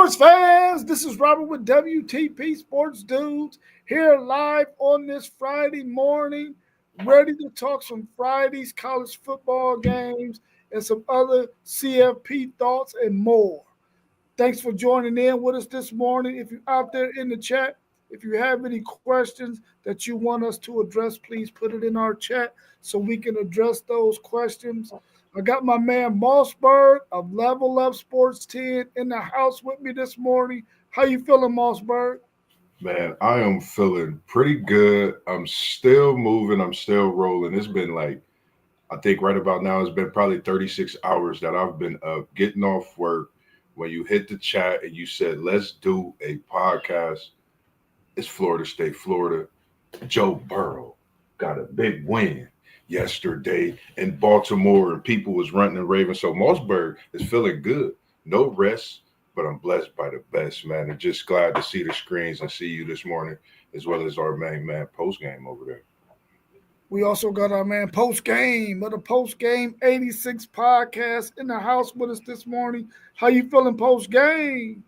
Sports fans, this is Robert with WTP Sports Dudes here live on this Friday morning, ready to talk some Friday's college football games and some other CFP thoughts and more. Thanks for joining in with us this morning. If you're out there in the chat, if you have any questions that you want us to address, please put it in our chat so we can address those questions. I got my man Mossberg of Level Up Sports 10 in the house with me this morning. How you feeling, Mossberg? Man, I am feeling pretty good. I'm still moving. I'm still rolling. It's been I think right about now, it's been probably 36 hours that I've been up, getting off work. When you hit the chat and you said, let's do a podcast, it's Florida State, Florida. Joe Burrow got a big win yesterday in Baltimore, and people was running and raving. So Mossberg is feeling good. No rest, but I'm blessed by the best, man. And just glad to see the screens and see you this morning, as well as our main man post game over there. We also got our man Post Game of the Post Game 86 podcast in the house with us this morning. How you feeling, Post Game?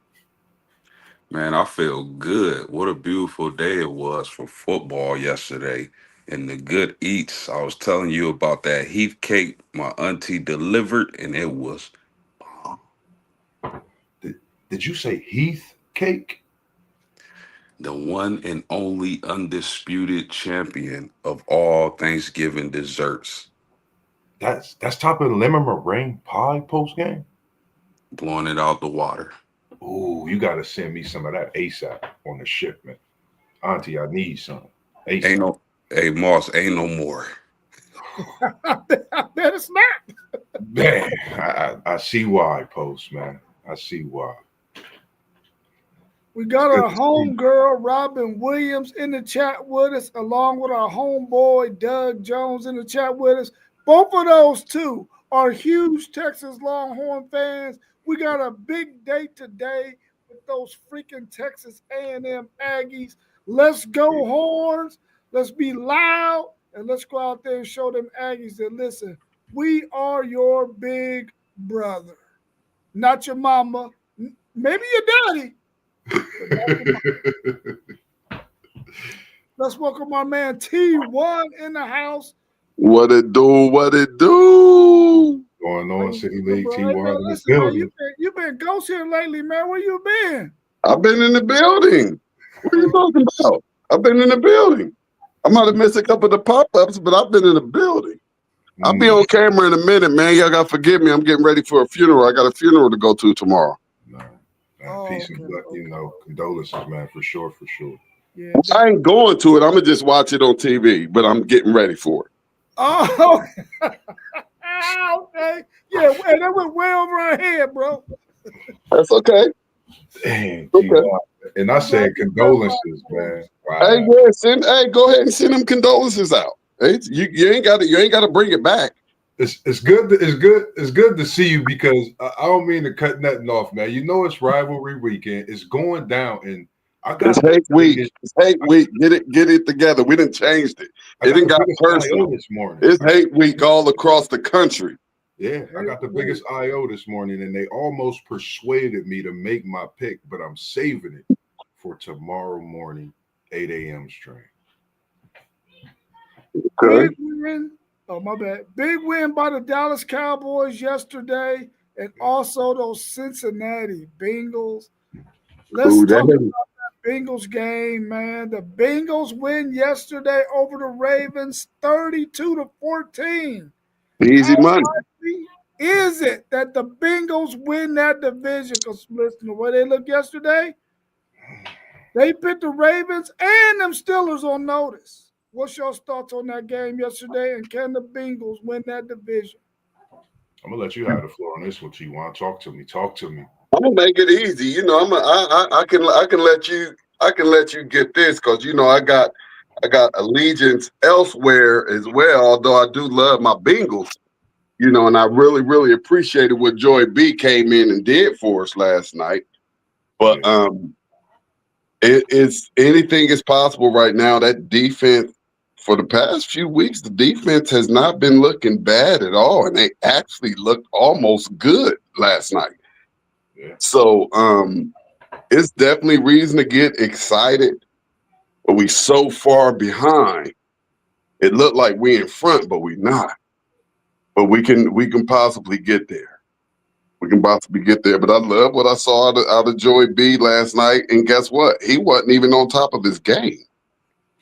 Man, I feel good. What a beautiful day it was for football yesterday. And the good eats. I was telling you about that Heath cake my auntie delivered, and it was bomb. Did you say Heath cake? The one and only undisputed champion of all Thanksgiving desserts. That's topping lemon meringue pie post game? Blowing it out the water. Ooh, you got to send me some of that ASAP on the shipment. Auntie, I need some. ASAP. Hey, Moss, ain't no more. I bet it's not. Man, I see why, Post, man. I see why. We got our homegirl, Robin Williams, in the chat with us, along with our homeboy, Doug Jones, in the chat with us. Both of those two are huge Texas Longhorn fans. We got a big day today with those freaking Texas A&M Aggies. Let's go Horns. Let's be loud, and let's go out there and show them Aggies that, listen, we are your big brother. Not your mama, maybe your daddy. Let's welcome our man T1 in the house. What it do? What it do? Going on, City League T1 in the building. You've been ghost here lately, man. Where you been? I've been in the building. What are you talking about? I've been in the building. I might have missed a couple of the pop-ups, but I've been in the building. I'll be on camera in a minute, man. Y'all got to forgive me. I'm getting ready for a funeral. I got a funeral to go to tomorrow. Peace and condolences, man, for sure. Yeah, I ain't going to it. I'm going to just watch it on TV, but I'm getting ready for it. Oh, okay. Yeah, that went way over our head, bro. That's okay. Dang, okay. And I said condolences, man. Wow. Hey, go ahead and send them condolences out. Hey, you ain't got to bring it back. It's good to see you, because I don't mean to cut nothing off, man. You know it's rivalry weekend. It's going down, and it's hate week. It's hate week. Get it together. We done changed it. It didn't got personal this morning. It's hate week all across the country. Yeah, I got the biggest IO this morning, and they almost persuaded me to make my pick, but I'm saving it for tomorrow morning, 8 a.m. stream. Okay. Big win. Oh, my bad. Big win by the Dallas Cowboys yesterday, and also those Cincinnati Bengals. Let's talk about that Bengals game, man. The Bengals win yesterday over the Ravens, 32-14. Easy money. Is it that the Bengals win that division? Because listen, the way they looked yesterday, they put the Ravens and them Steelers on notice. What's your thoughts on that game yesterday? And can the Bengals win that division? I'm gonna let you have the floor on this one. You want to talk to me? Talk to me. I'm gonna make it easy. You know, I can let you get this, because you know I got allegiance elsewhere as well. Although I do love my Bengals, you know, and I really appreciated what Joy B came in and did for us last night. But it's anything is possible right now. That defense, for the past few weeks, the defense has not been looking bad at all, and they actually looked almost good last night. Yeah. So It's definitely reason to get excited, but we so far behind. It looked like we in front, but we not. But we can possibly get there. We can possibly get there. But I love what I saw out of Joey B last night. And guess what? He wasn't even on top of his game.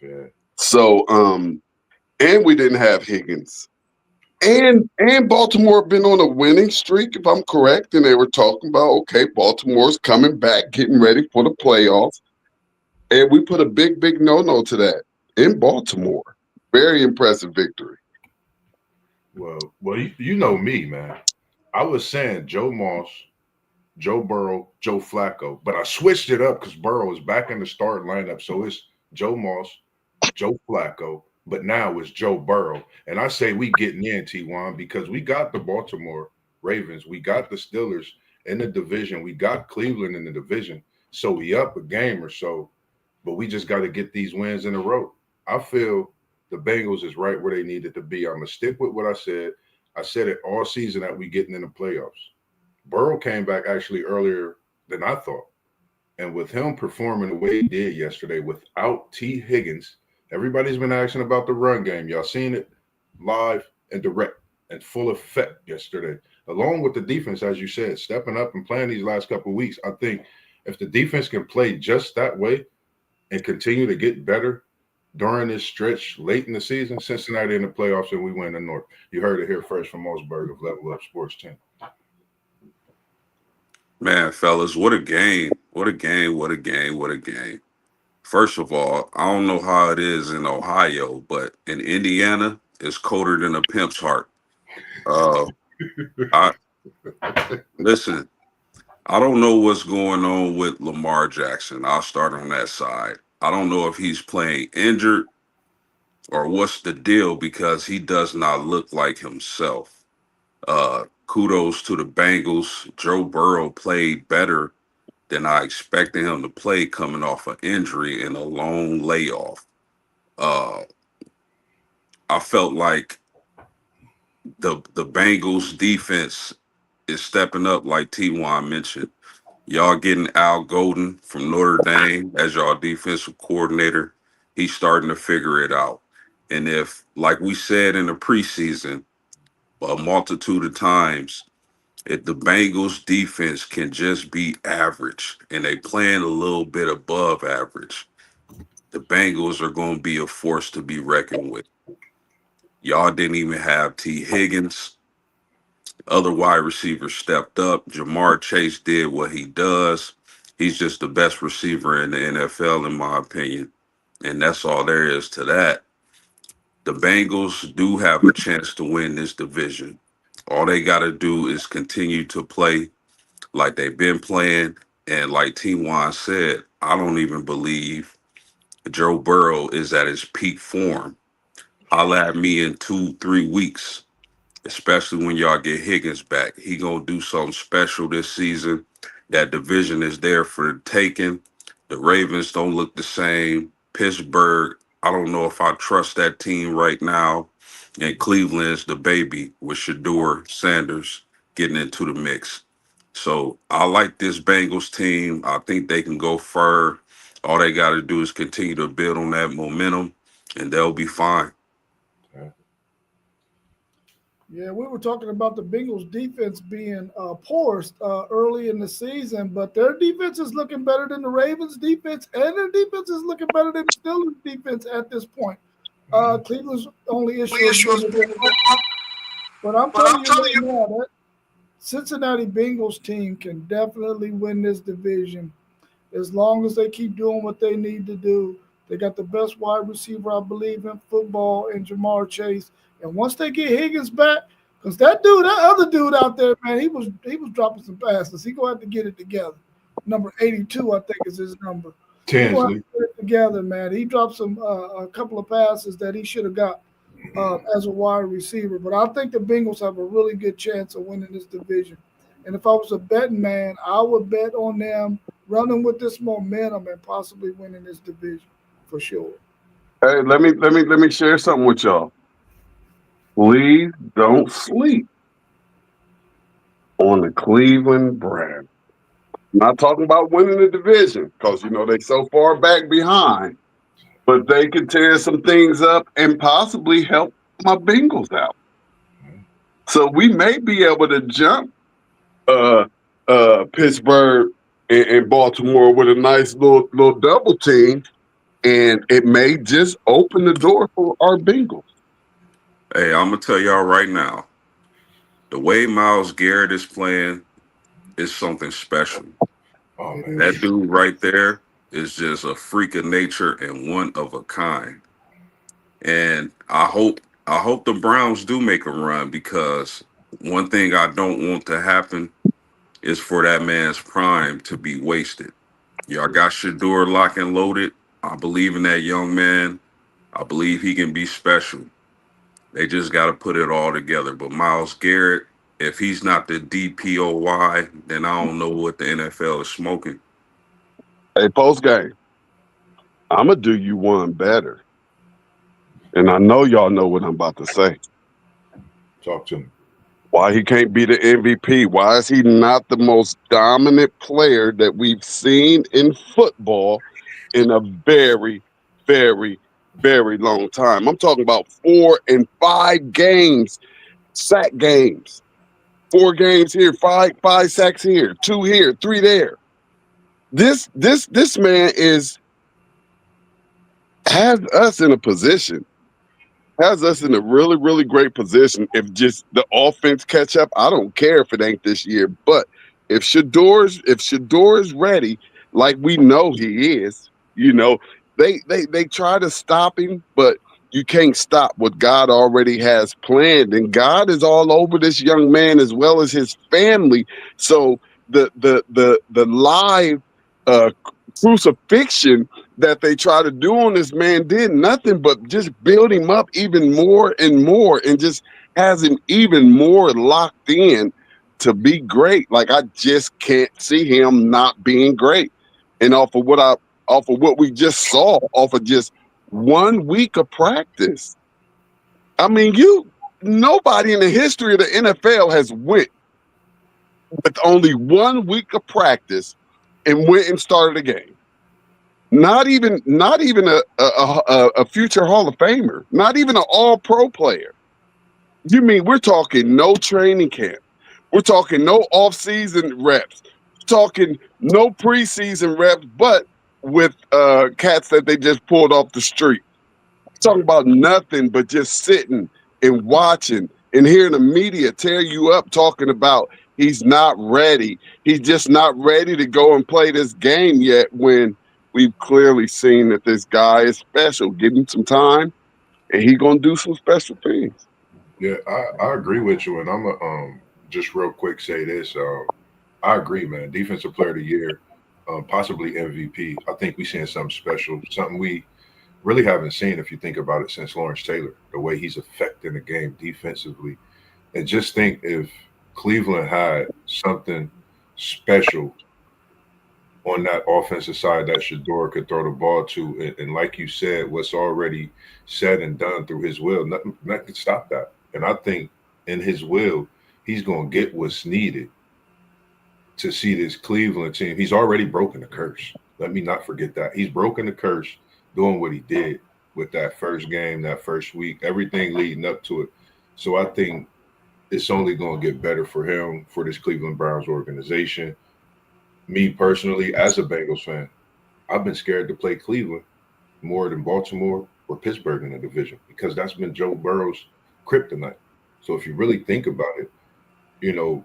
Yeah. So and we didn't have Higgins. And Baltimore been on a winning streak, if I'm correct. And they were talking about, okay, Baltimore's coming back, getting ready for the playoffs. And we put a big no-no to that in Baltimore. Very impressive victory. Well, you know me, man. I was saying Joe Moss, Joe Burrow, Joe Flacco, but I switched it up because Burrow is back in the starting lineup. So it's Joe Moss, Joe Flacco, but now it's Joe Burrow. And I say we getting in, T1, because we got the Baltimore Ravens, we got the Steelers in the division, we got Cleveland in the division. So we up a game or so, but we just got to get these wins in a row. I feel the Bengals is right where they needed to be. I'm gonna stick with what I said. I said it all season that we getting in the playoffs. Burrow came back actually earlier than I thought. And with him performing the way he did yesterday without T. Higgins, everybody's been asking about the run game. Y'all seen it live and direct and full effect yesterday, along with the defense, as you said, stepping up and playing these last couple of weeks. I think if the defense can play just that way and continue to get better during this stretch late in the season, Cincinnati in the playoffs and we win the North. You heard it here first from Mosberg of Level Up Sports 10. Man, fellas, what a game. What a game. What a game. What a game. First of all, I don't know how it is in Ohio, but in Indiana, it's colder than a pimp's heart. Uh, I listen. I don't know what's going on with Lamar Jackson. I'll start on that side. I don't know if he's playing injured or what's the deal because he does not look like himself. Kudos to the Bengals. Joe Burrow played better than I expected him to play coming off an injury and a long layoff. Uh, I felt like the Bengals defense is stepping up, like T1 mentioned. Y'all getting Al Golden from Notre Dame as y'all defensive coordinator. He's starting to figure it out. And if, like we said in the preseason, a multitude of times, if the Bengals defense can just be average and they playing a little bit above average, the Bengals are going to be a force to be reckoned with. Y'all didn't even have T. Higgins. Other wide receivers stepped up. Jamar Chase did what he does. He's just the best receiver in the NFL, in my opinion. And that's all there is to that. The Bengals do have a chance to win this division. All they got to do is continue to play like they've been playing. And like T1 said, I don't even believe Joe Burrow is at his peak form. Holla at me in 2, 3 weeks, especially when y'all get Higgins back. He gonna do something special this season. That division is there for the taking. The Ravens don't look the same. Pittsburgh, I don't know if I trust that team right now. And Cleveland's the baby with Shador Sanders getting into the mix. So I like this Bengals team. I think they can go far. All they got to do is continue to build on that momentum, and they'll be fine. Yeah, we were talking about the Bengals defense being porous early in the season, but their defense is looking better than the Ravens defense, and their defense is looking better than the Steelers defense at this point. Cleveland's only issue is getting it up, but I'm telling you right now that Cincinnati Bengals team can definitely win this division as long as they keep doing what they need to do. They got the best wide receiver, I believe, in football in Jamar Chase. And once they get Higgins back, because that other dude out there, man, he was dropping some passes. He gonna have to get it together. Number 82, I think, is his number. He gonna have Tinsley. to get it together, man. He dropped some a couple of passes that he should have got as a wide receiver. But I think the Bengals have a really good chance of winning this division. And if I was a betting man, I would bet on them running with this momentum and possibly winning this division for sure. Hey, let me share something with y'all. Please don't sleep on the Cleveland Browns. Not talking about winning the division because they so far back behind, but they could tear some things up and possibly help my Bengals out. So we may be able to jump uh Pittsburgh and Baltimore with a nice little double team, and it may just open the door for our Bengals. Hey, I'm gonna tell y'all right now, the way Miles Garrett is playing is something special. Oh It man, That is. dude right there is just a freak of nature and one of a kind. And I hope the Browns do make a run because one thing I don't want to happen is for that man's prime to be wasted. Y'all got Shador lock and loaded. I believe in that young man. I believe he can be special. They just got to put it all together. But Miles Garrett, if he's not the DPOY, then I don't know what the NFL is smoking. Hey, post game, I'm gonna do you one better, and I know y'all know what I'm about to say. talk to me. Why he can't be the MVP? Why is he not the most dominant player that we've seen in football in a very, very, very long time? I'm talking about 4 and 5 games, sack games. 4 games here, five sacks here, 2 here, 3 there. This man has us in a position has us in a really, really great position. If just the offense catch up, I don't care if it ain't this year. But if Shador's ready, like we know he is, they try to stop him, but you can't stop what God already has planned. And God is all over this young man as well as his family. So the live uh crucifixion that they try to do on this man did nothing but just build him up even more and more and just has him even more locked in to be great. Like I just can't see him not being great. And off of what we just saw, off of just 1 week of practice. I mean, nobody in the history of the NFL has went with only 1 week of practice and went and started a game. Not even a future Hall of Famer, not even an All Pro player. You mean we're talking no training camp? We're talking no off-season reps. Talking no preseason reps, but with cats that they just pulled off the street. Talking about nothing but just sitting and watching and hearing the media tear you up talking about he's not ready. He's just not ready to go and play this game yet when we've clearly seen that this guy is special. Give him some time and he's gonna do some special things. Yeah, I agree with you, and I'm gonna just real quick say this. I agree, man. Defensive Player of the Year, possibly MVP. I think we seeing something special, something we really haven't seen if you think about it since Lawrence Taylor. The way he's affecting the game defensively, and just think if Cleveland had something special on that offensive side that Shador could throw the ball to, and like you said, what's already said and done through his will, nothing could stop that. And I think in his will, he's going to get what's needed to see this Cleveland team. He's already broken the curse. Let me not forget that. He's broken the curse doing what he did with that first game, that first week, everything leading up to it. So I think it's only going to get better for him, for this Cleveland Browns organization. Me personally, as a Bengals fan, I've been scared to play Cleveland more than Baltimore or Pittsburgh in the division because that's been Joe Burrow's kryptonite. So if you really think about it, you know,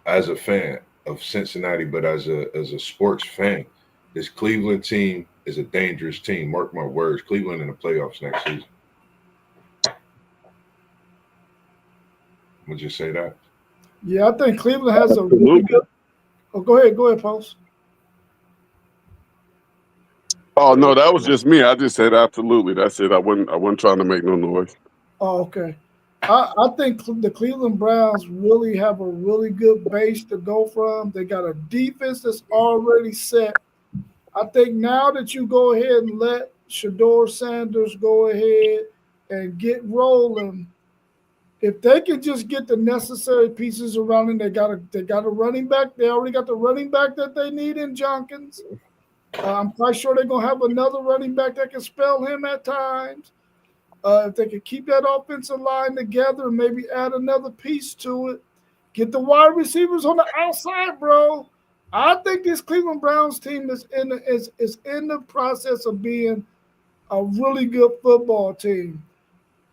as a fan of Cincinnati, but as a sports fan, this Cleveland team is a dangerous team. Mark my words, Cleveland in the playoffs next season. Would you say that? Yeah, I think Cleveland has a really Absolutely. good. Oh, go ahead, Post. Oh no, that was just me. I just said absolutely. That's it. I wasn't trying to make no noise. Oh, okay. I think the Cleveland Browns really have a really good base to go from. They got a defense that's already set. I think now that you go ahead and let Shador Sanders go ahead and get rolling, If they can just get the necessary pieces around him, they got a running back. They already got the running back that they need in Jenkins. I'm quite sure they're gonna have another running back that can spell him at times. If they can keep that offensive line together and maybe add another piece to it, get the wide receivers on the outside, bro. I think this Cleveland Browns team is in the process of being a really good football team.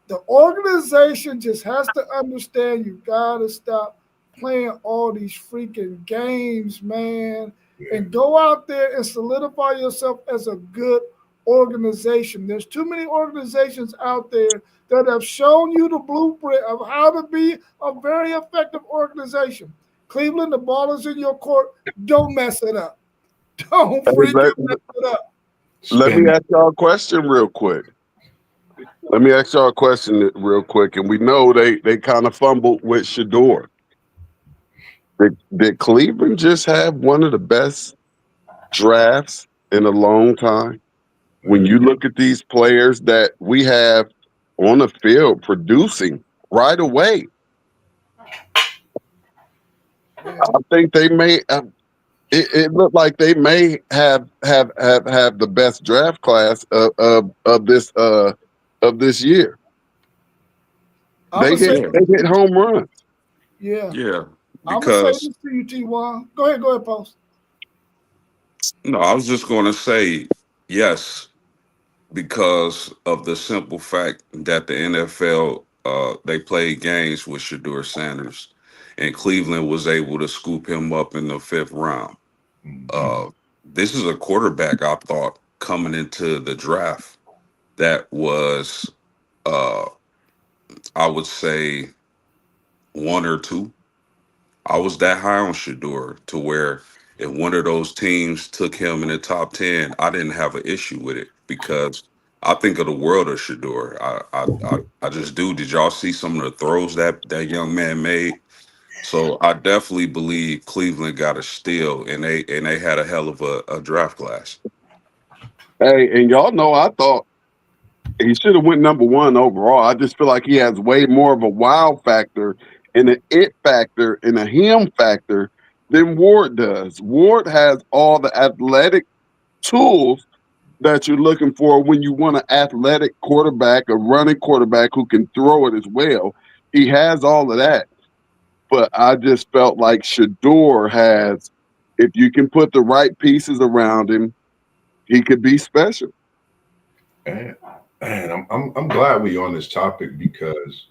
The organization just has to understand you gotta stop playing all these freaking games, man, Yeah. and go out there and solidify yourself as a good organization. There's too many organizations out there that have shown you the blueprint of how to be a very effective organization. Cleveland, the ball is in your court. Don't mess it up. Don't Hey, freaking mess it up. let me Spin. ask y'all a question real quick. Let me ask y'all a question real quick. And we know they kind of fumbled with Shador. Did Cleveland just have one of the best drafts in a long time? When you look at these players that we have on the field producing right away, I think they may. It looked like they may have the best draft class of this year. I'm They gonna say hit Yeah, they hit home runs. yeah. yeah. I'm gonna say Because this to you, T1. Go ahead, Post. no, I was just going to say yes, because of the simple fact that the NFL they played games with Shador Sanders, and Cleveland was able to scoop him up in the fifth round. Mhm. Uh, this is a quarterback I thought coming into the draft that was, uh, I would say, one or two. I was that high on Shador to where if one of those teams took him in the top 10, I didn't have an issue with it because I think of the world of Shador. I just do. Did y'all see some of the throws that young man made? So I definitely believe Cleveland got a steal, and they had a hell of a draft class. Hey, and y'all know I thought he should have went number one overall. I just feel like he has way more of a wow factor and an it factor and a him factor than Ward does. Ward has all the athletic tools that you're looking for when you want an athletic quarterback, a running quarterback who can throw it as well. He has all of that. But I just felt like Shador has, if you can put the right pieces around him, he could be special. And, I'm glad we on this topic because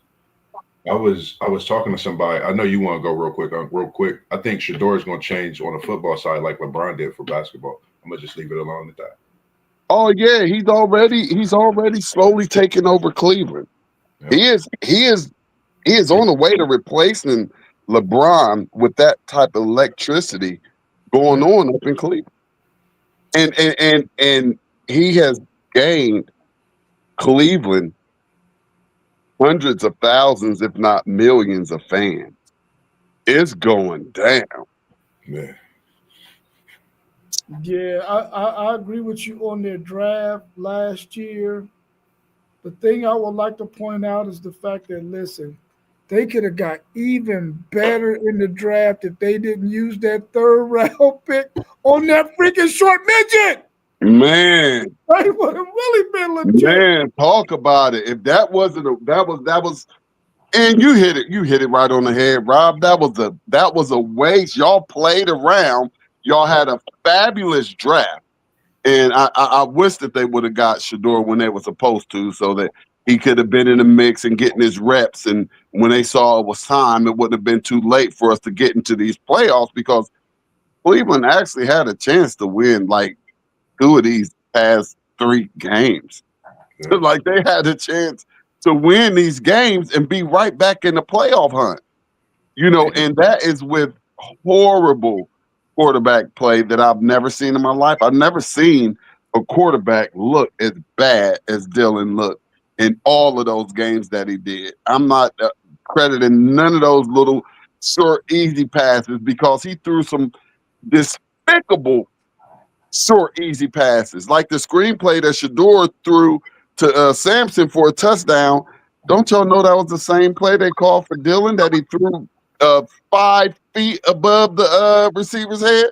I was talking to somebody. I know you want to go real quick. Real quick. I think Shador is going to change on the football side like LeBron did for basketball. I'm gonna just leave it alone at that. Oh yeah, he's already slowly taking over Cleveland. Yep. He is on the way to replacing LeBron with that type of electricity going Yeah. on up in Cleveland. And he has gained Cleveland hundreds of thousands, if not millions of fans. It's going down. Yeah. Yeah, I agree with you on their draft last year. The thing I would like to point out is the fact that listen, they could have got even better in the draft if they didn't use that third round pick on that freaking short midget. Man, They would have really been legit. man, talk about it. If that wasn't that was and you hit it right on the head, Rob. That was a waste. Y'all played around. Y'all had a fabulous draft. And I wish that they would have got Shador when they were supposed to, so that he could have been in the mix and getting his reps. And when they saw it was time, it wouldn't have been too late for us to get into these playoffs because Cleveland actually had a chance to win like two of these past three games. Yeah. Like they had a chance to win these games and be right back in the playoff hunt. And that is with horrible quarterback play that I've never seen in my life. I've never seen a quarterback look as bad as Dylan looked in all of those games that he did. I'm not crediting none of those little short, easy passes because he threw some despicable short, easy passes, like the screenplay that Shador threw to Sampson for a touchdown. Don't y'all know that was the same play they called for Dylan that he threw 5 feet above the receiver's head?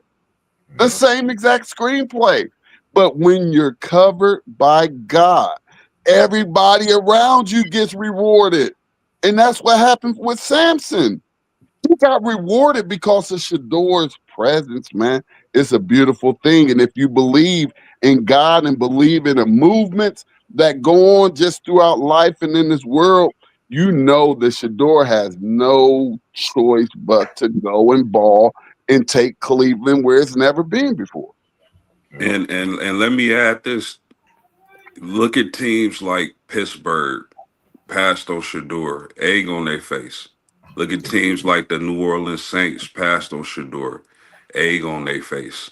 The same exact screenplay. But when you're covered by God, everybody around you gets rewarded. And that's what happened with Samson. He got rewarded because of Shador's presence, man. It's a beautiful thing. And if you believe in God and believe in the movements that go on just throughout life and in this world, you know that Shador has no choice but to go and ball and take Cleveland where it's never been before. And let me add this. Look at teams like Pittsburgh, Pasto Shador, egg on their face. Look at teams like the New Orleans Saints, Pasto Shador, egg on their face.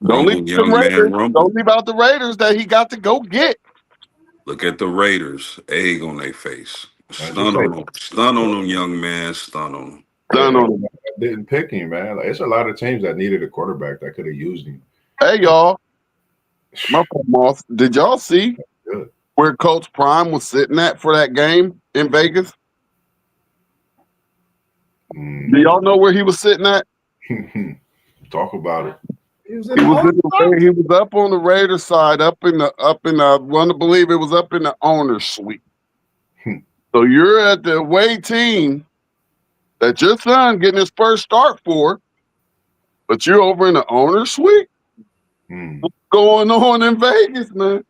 Don't leave Rumble, the young man, Raiders. rumble. Don't leave out the Raiders that he got to go get. Look at the Raiders, egg on their face. I just say, Stun on them, young man, stun on them. Done on him. didn't pick him, man. Like, it's a lot of teams that needed a quarterback that could have used him. Hey, y'all. My moss. Did y'all see Good. where Coach Prime was sitting at for that game in Vegas? Do y'all know where he was sitting at? Talk about it. He was in the He was up on the Raiders side, up in the I want to believe it was up in the owner's suite. So you're at the away team that your son getting his first start for, but you're over in the owner's suite. What's going on in Vegas, man?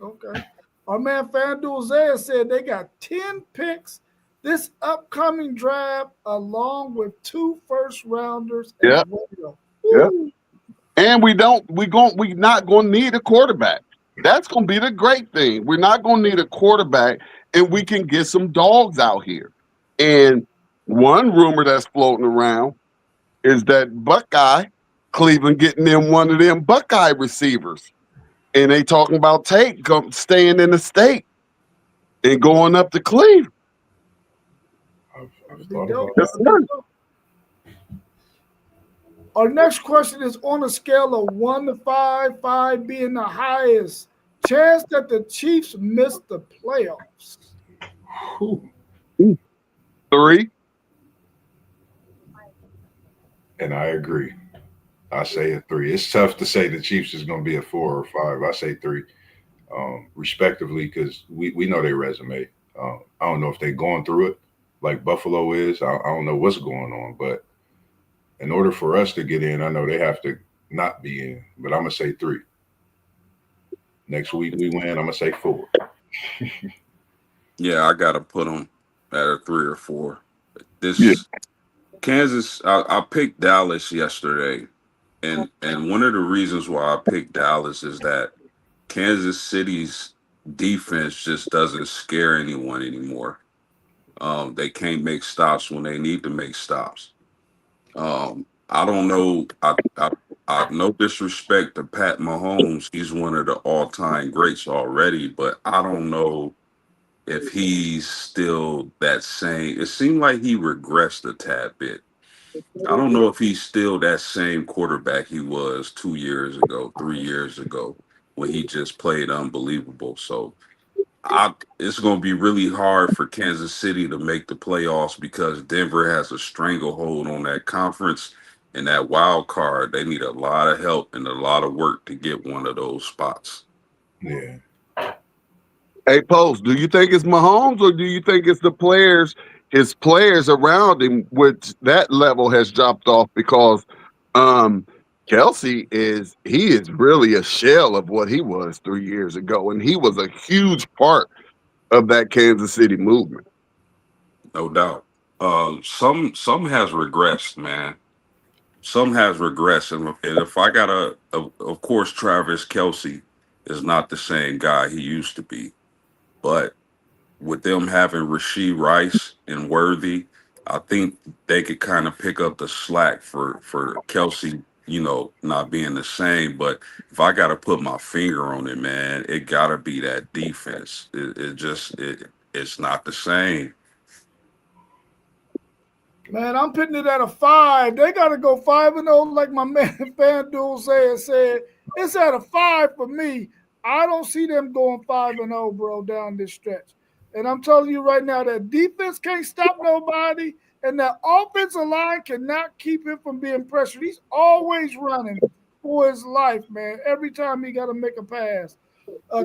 Okay. Our man FanDuel Zaya said they got 10 picks this upcoming draft, along with 2 first rounders. Yeah. Yeah. And we not going to need a quarterback. That's going to be the great thing. We're not going to need a quarterback, and we can get some dogs out here. And one rumor that's floating around is that Cleveland getting them one of them Buckeye receivers. And they talking about Tate staying in the state and going up to Cleveland. I've thought about that. Our next question is on a scale of 1 to 5, 5 being the highest chance that the Chiefs miss the playoffs. 3. And I agree. I say a 3. It's tough to say the Chiefs is going to be a 4 or 5. I say 3, respectively, because we know their resume. I don't know if they're going through it like Buffalo is. I don't know what's going on, but in order for us to get in, I know they have to not be in. But I'm going to say 3. Next week we win, I'm going to say 4. Yeah, I got to put them at a 3 or 4. This Kansas, I picked Dallas yesterday. And one of the reasons why I picked Dallas is that Kansas City's defense just doesn't scare anyone anymore. They can't make stops when they need to make stops. I don't know. I no disrespect to Pat Mahomes. He's one of the all-time greats already, but I don't know if he's still that same. It seemed like he regressed a tad bit. I don't know if he's still that same quarterback he was 2 years ago, 3 years ago, when he just played unbelievable. So it's going to be really hard for Kansas City to make the playoffs because Denver has a stranglehold on that conference and that wild card. They need a lot of help and a lot of work to get one of those spots. Yeah. Hey, Post, do you think it's Mahomes or do you think it's his players around him, which that level has dropped off because Kelsey is really a shell of what he was 3 years ago, and he was a huge part of that Kansas City movement. No doubt. Some has regressed, man. Some has regressed, and if I got of course, Travis Kelsey is not the same guy he used to be, but with them having Rasheed Rice and Worthy, I think they could kind of pick up the slack for Kelsey, not being the same. But if I got to put my finger on it, man, it got to be that defense. It's not the same. Man, I'm putting it at a 5. They got to go 5-0, like my man FanDuel said. It's at a 5 for me. I don't see them going 5-0, bro, down this stretch. And I'm telling you right now, that defense can't stop nobody, and that offensive line cannot keep him from being pressured. He's always running for his life, man. Every time he got to make a pass.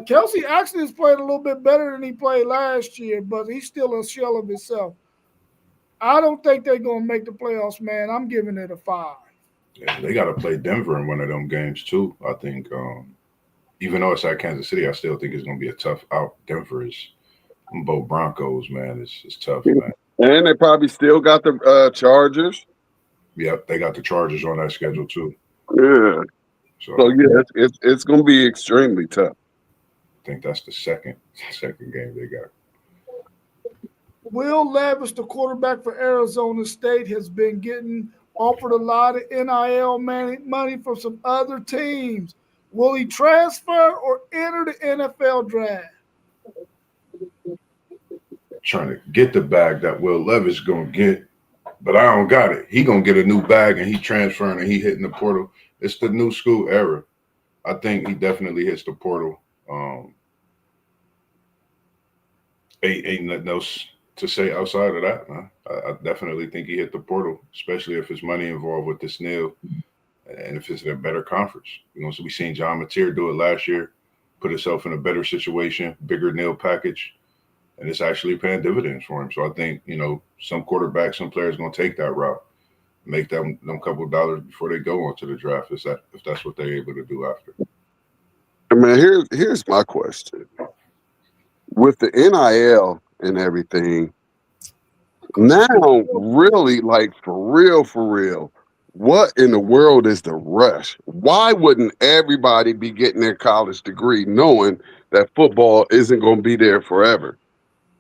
Kelsey actually has played a little bit better than he played last year, but he's still a shell of himself. I don't think they're going to make the playoffs, man. I'm giving it a 5. Yeah, they got to play Denver in one of them games too. I think, even though it's at Kansas City, I still think it's going to be a tough out. Denver is both Broncos, man. It's tough, man. And they probably still got the Chargers. Yep, they got the Chargers on that schedule too. Yeah. So yeah, it's going to be extremely tough. I think that's the second game they got. Will Levis, the quarterback for Arizona State, has been getting offered a lot of NIL money from some other teams. Will he transfer or enter the NFL draft? Trying to get the bag that Will Levis gonna get, but I don't got it. He gonna get a new bag and he transferring and he hitting the portal. It's the new school era. I think he definitely hits the portal. Ain't nothing else to say outside of that. I definitely think he hit the portal, especially if there's money involved with this NIL and if it's in a better conference. You know, so we seen John Mateer do it last year, put himself in a better situation, bigger NIL package, and it's actually paying dividends for him. So I think, you know, some quarterbacks, some players going to take that route, make them couple of dollars before they go onto the draft, if that's what they're able to do after. I mean, here's my question. With the NIL and everything, now really, like, for real, what in the world is the rush? Why wouldn't everybody be getting their college degree knowing that football isn't going to be there forever?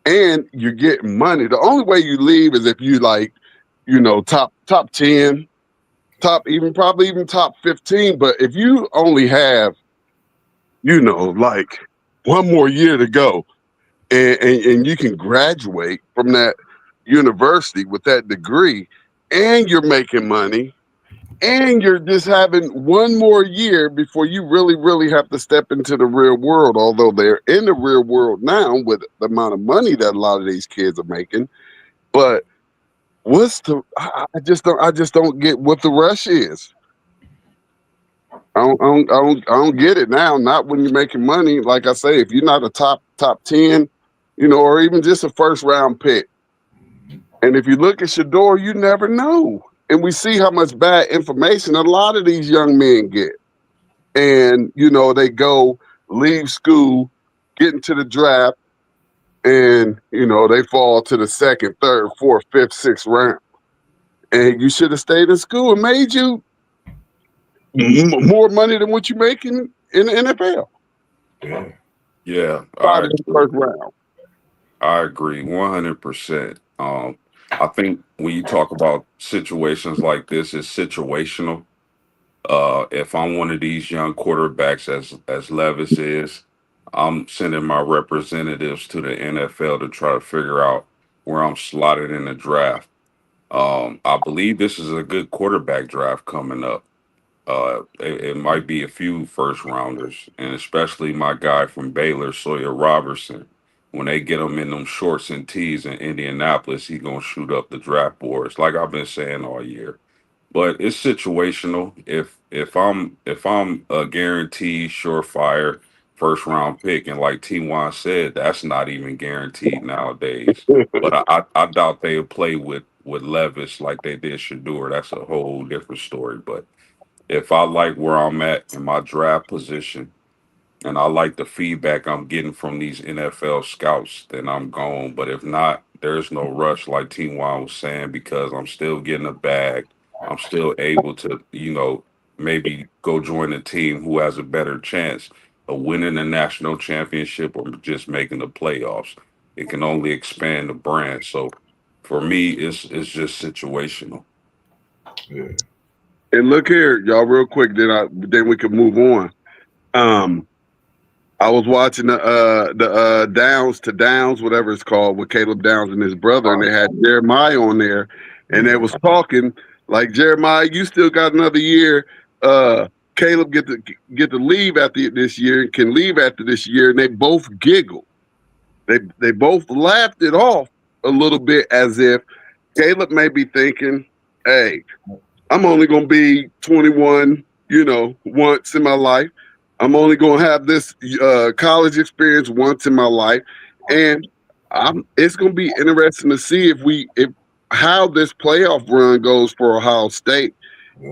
And you're getting money. The only way you leave is if you, like, you know, top 10, probably even top 15. But if you only have, you know, like, one more year to go, and you can graduate from that university with that degree, and you're making money, and you're just having one more year before you really have to step into the real world, although they're in the real world now with the amount of money that a lot of these kids are making. But I just don't get what the rush is. I don't get it now. Not when you're making money. Like I say, if you're not a top 10, you know, or even just a first round pick. And if you look at Shador, you never know. And we see how much bad information a lot of these young men get. And, you know, they leave school, get into the draft, and, you know, they fall to the second, third, fourth, fifth, sixth round. And you should have stayed in school and made you more money than what you're making in the NFL. Yeah, By the first round. I agree 100%. I think when you talk about situations like this, it's situational. If I'm one of these young quarterbacks, as Levis is, I'm sending my representatives to the NFL to try to figure out where I'm slotted in the draft. I believe this is a good quarterback draft coming up. It might be a few first rounders, and especially my guy from Baylor, Sawyer Robertson. When they get him in them shorts and tees in Indianapolis, he gonna shoot up the draft boards, like I've been saying all year. But it's situational. If I'm a guaranteed surefire first round pick, and like T1 said, that's not even guaranteed nowadays. But I doubt they'll play with Levis like they did Shador. That's a whole different story. But if I like where I'm at in my draft position and I like the feedback I'm getting from these NFL scouts, then I'm gone. But if not, there's no rush, like T1 was saying, because I'm still getting a bag. I'm still able to, maybe go join a team who has a better chance of winning a national championship or just making the playoffs. It can only expand the brand. So for me, it's just situational. Yeah. And look here, y'all, real quick, then we can move on. I was watching the Downs to Downs, whatever it's called, with Caleb Downs and his brother, and they had Jeremiah on there, and they was talking like, Jeremiah, you still got another year Caleb get to leave after this year, can leave after this year, and they both giggle. They both laughed it off a little bit as if Caleb may be thinking, "Hey, I'm only going to be 21, once in my life. I'm only going to have this college experience once in my life, and it's going to be interesting to see if how this playoff run goes for Ohio State.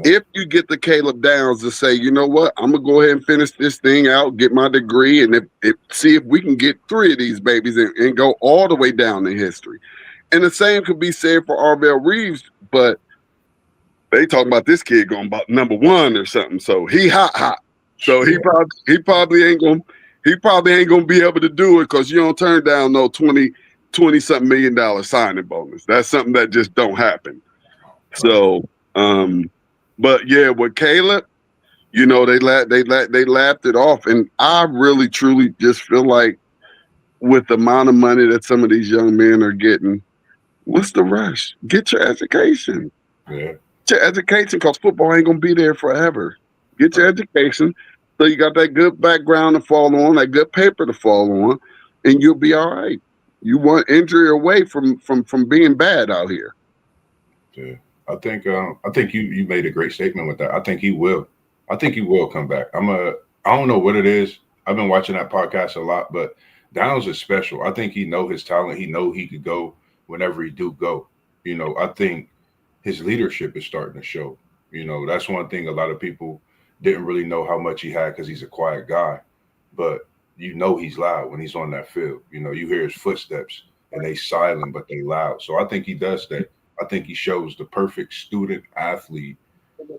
If you get the Caleb Downs to say, you know what, I'm gonna go ahead and finish this thing out, get my degree, and see if we can get 3 of these babies and go all the way down in history. And the same could be said for Arvell Reeves, but they talking about this kid going about number 1 or something. So he hot. So he probably ain't gonna be able to do it because you don't turn down no 20 something $1 million signing bonus. That's something that just don't happen. So but yeah, with Caleb, they laughed it off, and I really truly just feel like with the amount of money that some of these young men are getting, what's the rush? Get your education. Yeah. Get your education, because football ain't gonna be there forever. Get your education, so you got that good background to fall on, that good paper to fall on, and you'll be all right. You want injury away from being bad out here. Yeah. I think you made a great statement with that. I think he will come back. I don't know what it is. I've been watching that podcast a lot, but Downs is special. I think he know his talent. He know he could go whenever he do go. I think his leadership is starting to show. That's one thing a lot of people didn't really know how much he had because he's a quiet guy. But he's loud when he's on that field. You hear his footsteps and they silent, but they loud. So I think he does that. I think he shows the perfect student athlete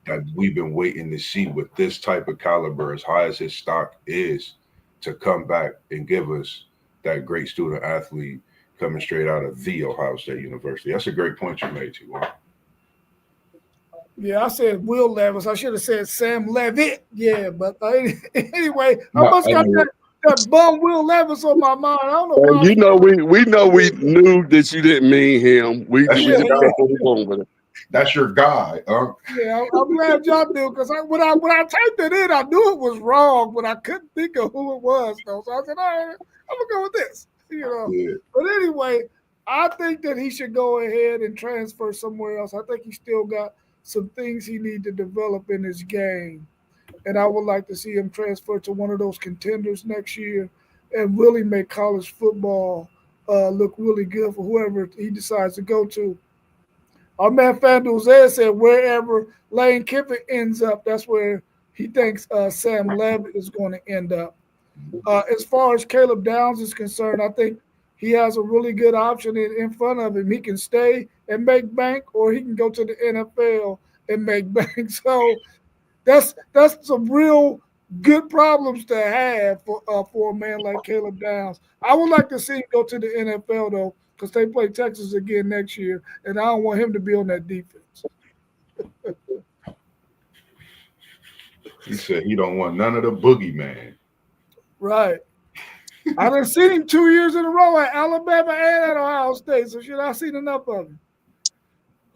that we've been waiting to see with this type of caliber, as high as his stock is, to come back and give us that great student athlete coming straight out of the Ohio State University. That's a great point you made, T1. Yeah, I said Will Levis. I should have said Sam Levitt. Yeah, but anyway, I No, must got anyway, that bum Will Levis on my mind. I don't know And why. we knew that you didn't mean him. We that's just your guy. going with it. That's your guy. Yeah, I'm glad y'all do, because when I typed it in, I knew it was wrong, but I couldn't think of who it was though. So I said, all right, I'm gonna go with this. Yeah. But anyway, I think that he should go ahead and transfer somewhere else. I think he still got some things he need to develop in his game, and I would like to see him transfer to one of those contenders next year and really make college football look really good for whoever he decides to go to. Our man FanDuel Zed said wherever Lane Kiffin ends up, that's where he thinks Sam Levitt is going to end up. As far as Caleb Downs is concerned, I think he has a really good option in front of him. He can stay and make bank, or he can go to the NFL and make bank. So that's some real good problems to have for a man like Caleb Downs. I would like to see him go to the NFL though, because they play Texas again next year, and I don't want him to be on that defense. He said he don't want none of the boogeyman. Right. I done seen him 2 years in a row at Alabama and at Ohio State, so should I seen enough of him?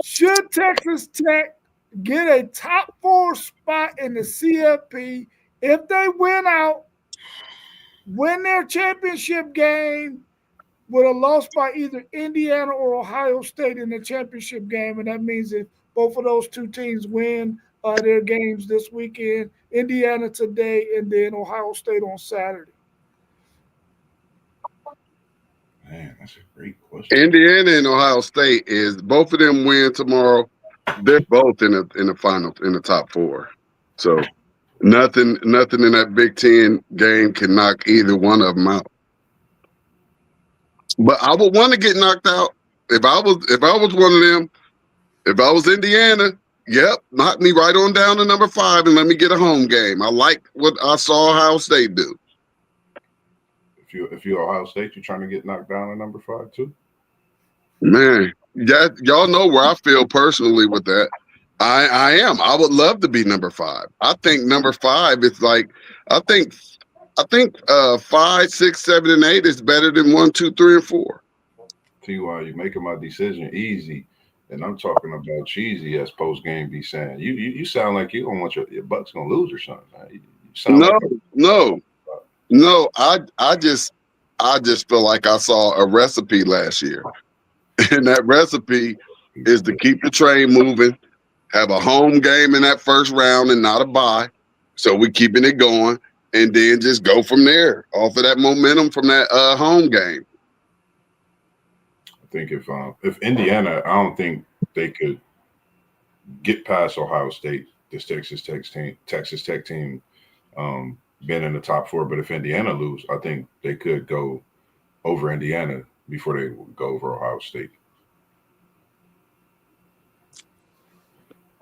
Should Texas Tech get a top 4 spot in the CFP if they win their championship game with a loss by either Indiana or Ohio State in the championship game? And that means if both of those two teams win their games this weekend, Indiana today and then Ohio State on Saturday. Man, that's a great question. Indiana and Ohio State, is both of them win tomorrow, they're both in the final, in the top 4. So nothing in that Big Ten game can knock either one of them out. But I would want to get knocked out if I was one of them. If I was Indiana, yep, knock me right on down to number 5 and let me get a home game. I like what I saw Ohio State do. If you're Ohio State, you're trying to get knocked down at number 5 too? Man, y'all know where I feel personally with that. I am. I would love to be number 5. I think number 5 is like, I think 5, 6, 7, and 8 is better than 1, 2, 3, and 4. Tell you why, you're making my decision easy. And I'm talking about cheesy as post game be saying. You sound like you don't want your Bucks gonna lose or something. Man. You sound No, like no, no. I just feel like I saw a recipe last year, and that recipe is to keep the train moving, have a home game in that first round and not a bye. So we keeping it going, and then just go from there off of that momentum from that home game. I think if Indiana, I don't think they could get past Ohio State, this Texas Tech team, been in the top four. But if Indiana lose, I think they could go over Indiana before they go over Ohio State.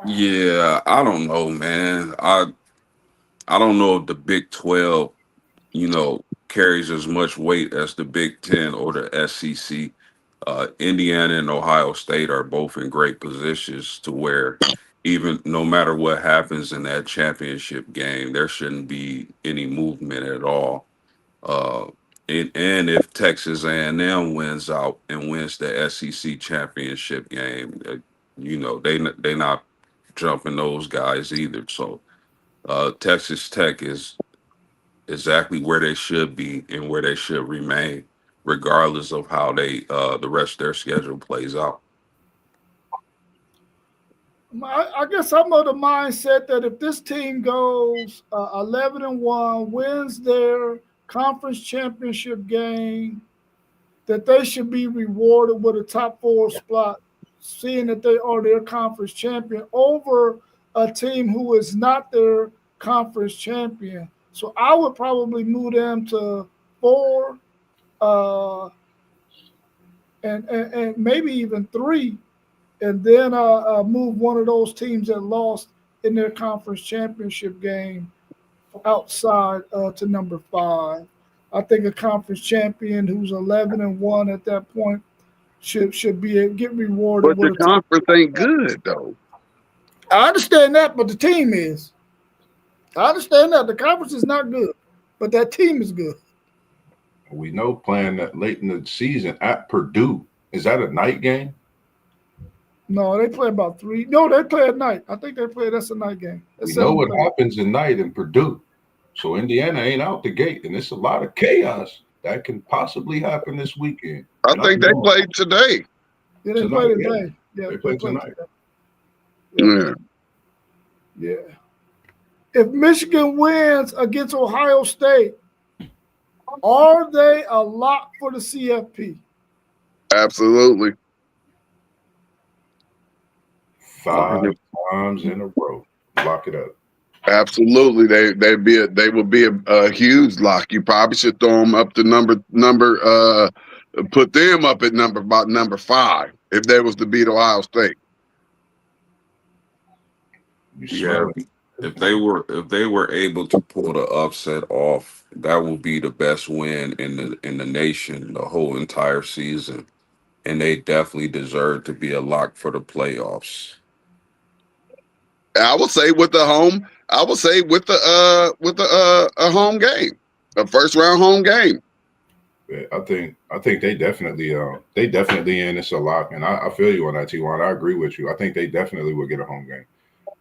Yeah, I don't know, man. I don't know if the Big 12, carries as much weight as the Big 10 or the SEC. Indiana and Ohio State are both in great positions to where even no matter what happens in that championship game, there shouldn't be any movement at all. Uh, and if Texas A&M wins out and wins the SEC championship game, they not jumping those guys either. So Texas Tech is exactly where they should be and where they should remain, regardless of how the rest of their schedule plays out. I guess I'm of the mindset that if this team goes 11-1, wins their conference championship game, that they should be rewarded with a top four spot, seeing that they are their conference champion over a team who is not their conference champion. So I would probably move them to four, uh, and maybe even three, and then move one of those teams that lost in their conference championship game outside to number five. I think a conference champion who's 11-1 at that point should be get rewarded But with the a top. conference ain't good though. I understand that, but the team is. I understand that the conference is not good, but that team is good. We know playing that late in the season at Purdue, is that a night game? No, they play about three. No, they play at night. I think they play. That's a night game. We That's know what 7:30. happens at night in Purdue. So Indiana ain't out the gate, and it's a lot of chaos that can possibly happen this weekend. I And I think they know played today. Yeah, they play tonight, yeah, today. Yeah, they they play play tonight. today. Yeah, Yeah. yeah. If Michigan wins against Ohio State, are they a lock for the CFP? Absolutely. 5 times in a row. Lock it up. Absolutely. They would be a huge lock. You probably should throw them up to put them up at about number 5 if they was to beat Ohio State. You Yeah, smell it. if they were able to pull the upset off, that would be the best win in the nation the whole entire season, and they definitely deserve to be a lock for the playoffs. I would say with the home. I would say with the a home game, a first round home game. Yeah, I think they definitely in it's a lock, and I feel you on that, T1. I agree with you. I think they definitely will get a home game.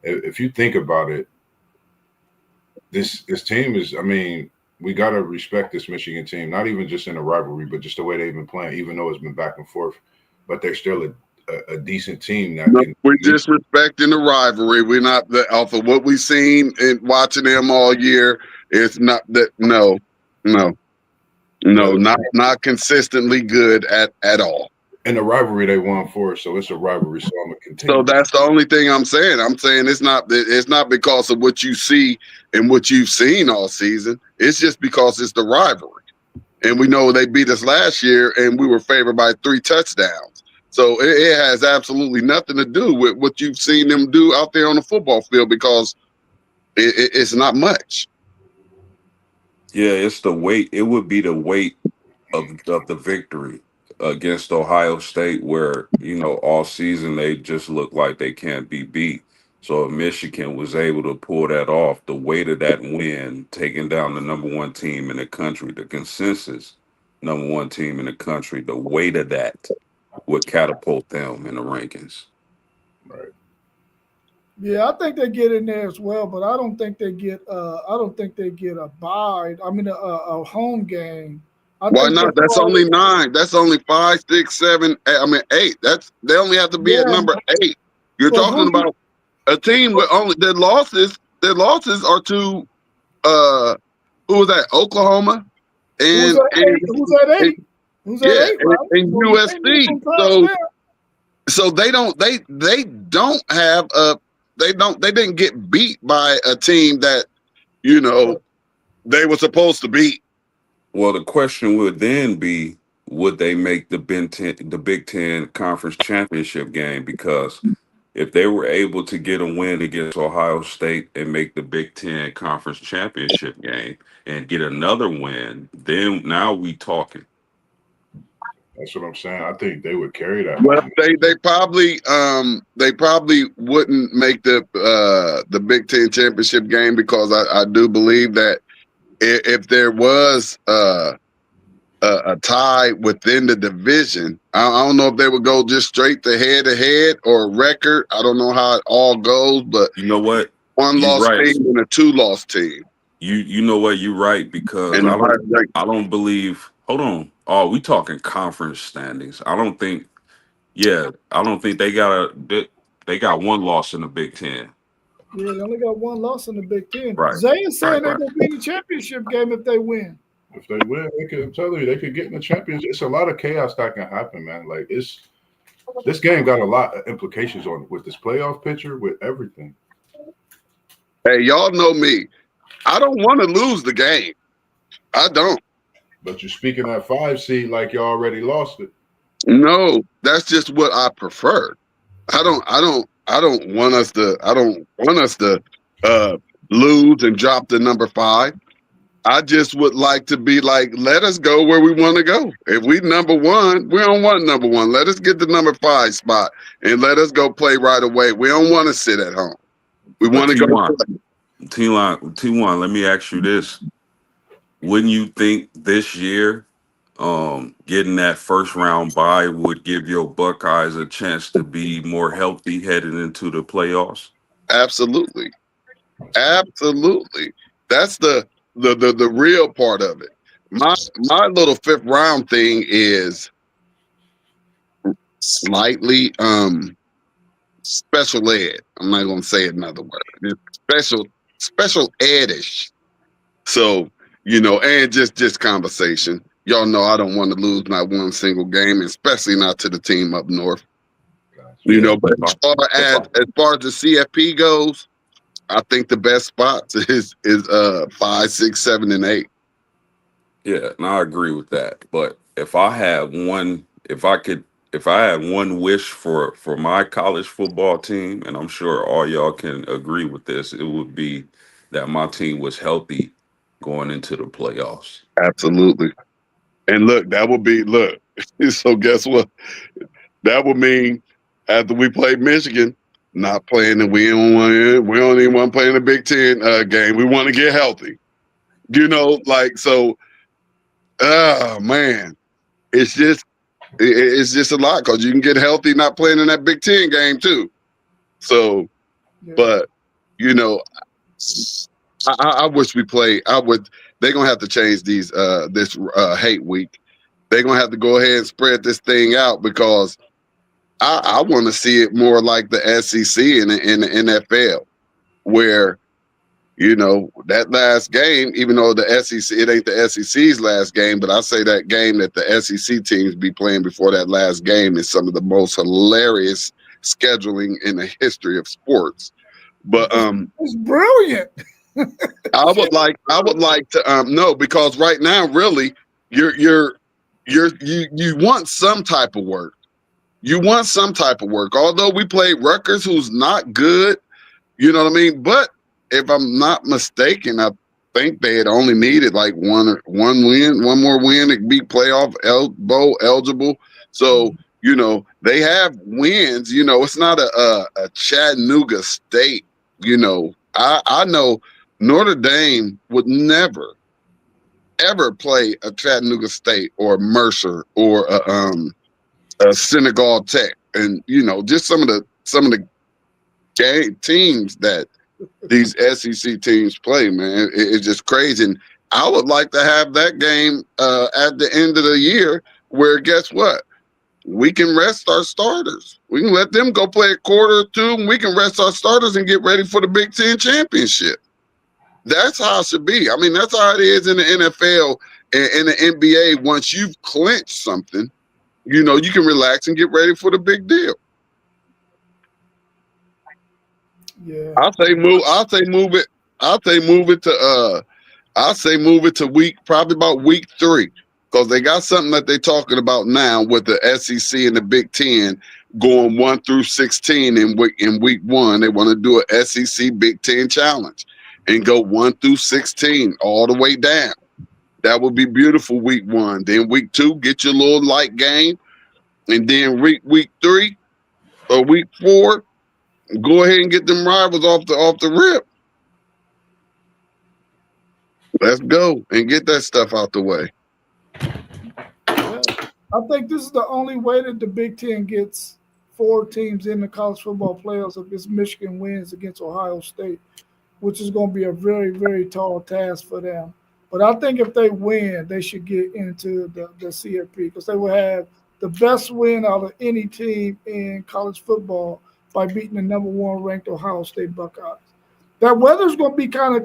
If you think about it, this team is. I mean, we gotta respect this Michigan team, not even just in a rivalry, but just the way they've been playing. Even though it's been back and forth, but they're still a decent team that No, can. we're just respecting the rivalry. We're not off of what we've seen and watching them all year. It's not that no, But not consistently good at all. in the rivalry, they won for us, so it's a rivalry. So I'm gonna So continue. that's the only thing I'm saying. I'm saying it's not because of what you see and what you've seen all season. It's just because it's the rivalry. And we know they beat us last year and we were favored by 3 touchdowns. So it has absolutely nothing to do with what you've seen them do out there on the football field because it's not much. Yeah, it's the weight. It would be the weight of the victory against Ohio State, where all season they just look like they can't be beat. So if Michigan was able to pull that off, the weight of that win, taking down the number one team in the country, the consensus number one team in the country, the weight of that would catapult them in the rankings. Right. Yeah, I think they get in there as well, but I don't think they get. I don't think they get a bye. I mean, a home game. I Why think they not? That's probably. only 9. That's only 5, 6, 7. I mean 8. They only have to be at Yeah, number 8. You're but talking who you? about a team with only their losses. Their losses are to who was that? Oklahoma Who's and at eight? Who's at and eight? Who's at yeah, eight? Right? and So you can't lose USC. on top So there. they don't have a they didn't get beat by a team that you know they were supposed to beat. Well, the question would then be, would they make the Big Ten conference championship game? Because if they were able to get a win against Ohio State and make the Big Ten conference championship game and get another win, then now we talking. That's what I'm saying. I think they would carry that Well, moment. they probably wouldn't make the Big Ten championship game because I do believe that if there was a tie within the division, I don't know if they would go just straight to head or record. I don't know how it all goes, but You know what? one You lost right. team and a 2-loss team. You know what? You're right because And the higher rank. I don't believe. Hold on. Oh, we talking conference standings. I don't think. Yeah, I don't think they got one loss in the Big Ten. Yeah, they only got one loss in the Big Ten. Right. Zay is saying Right. they're Right. gonna be in the championship game if they win. If they win, they could. I'm telling you, they could get in the championship. It's a lot of chaos that can happen, man. Like this game got a lot of implications on with this playoff picture, with everything. Hey, y'all know me. I don't want to lose the game. I don't. But you're speaking that 5 seed like you already lost it. No, that's just what I prefer. I don't want us to. I don't want us to lose and drop to number 5. I just would like to be like, let us go where we want to go. If we number 1, we don't want number 1. Let us get the number 5 spot and let us go play right away. We don't want to sit at home. We But want to go play. T1, let me ask you this. Wouldn't you think this year getting that first round bye would give your Buckeyes a chance to be more healthy heading into the playoffs? Absolutely. Absolutely. That's the real part of it. My little 5th round thing is slightly special ed. I'm not gonna say another word. It's special edish. So, and just conversation. Y'all know I don't want to lose not one single game, especially not to the team up north. Yeah. But as far as the CFP goes, I think the best spots is 5, 6, 7, and 8. Yeah, and I agree with that. But if I had one wish for my college football team, and I'm sure all y'all can agree with this, it would be that my team was healthy going into the playoffs. Absolutely. And look, that would be look. So guess what? That would mean after we play Michigan, not playing the we don't even want to play in the Big Ten game. We want to get healthy. Like so. Oh man, it's just it's just a lot because you can get healthy not playing in that Big Ten game too. So, Yeah. but you know, I wish we play. They're gonna have to change this hate week. They're gonna have to go ahead and spread this thing out because I want to see it more like the SEC and the NFL, where that last game, even though the SEC, it ain't the SEC's last game, but I say that game that the SEC teams be playing before that last game is some of the most hilarious scheduling in the history of sports. But It's brilliant. I would like to no, because right now really you want some type of work. You want some type of work. Although we played Rutgers, who's not good, you know what I mean? But if I'm not mistaken, I think they had only needed like one more win to be playoff bowl eligible. So, they have wins. It's not a Chattanooga State. I know Notre Dame would never, ever play a Chattanooga State or Mercer or a Senegal Tech. And, just some of the teams that these SEC teams play, man. It's just crazy. And I would like to have that game at the end of the year where, guess what? We can rest our starters. We can let them go play a quarter or two, and we can rest our starters and get ready for the Big Ten championship. That's how it should be. I mean, that's how it is in the NFL and in the NBA. Once you've clinched something, you can relax and get ready for the big deal. Yeah. I'll say move. I'll say move it. I'll say move it to. I'll say move it to probably about week 3, because they got something that they're talking about now with the SEC and the Big Ten going 1 through 16 in week 1. They want to do a SEC Big Ten challenge and go 1 through 16 all the way down. That would be beautiful. Week 1, then week 2, get your little light game, and then week 3 or week 4, go ahead and get them rivals off the rip. Let's go and get that stuff out the way. Yeah. I think this is the only way that the Big Ten gets 4 teams in the college football playoffs if it's Michigan wins against Ohio State, which is going to be a very, very tall task for them. But I think if they win, they should get into the CFP, because they will have the best win out of any team in college football by beating the number 1 ranked Ohio State Buckeyes. That weather's going to be kind of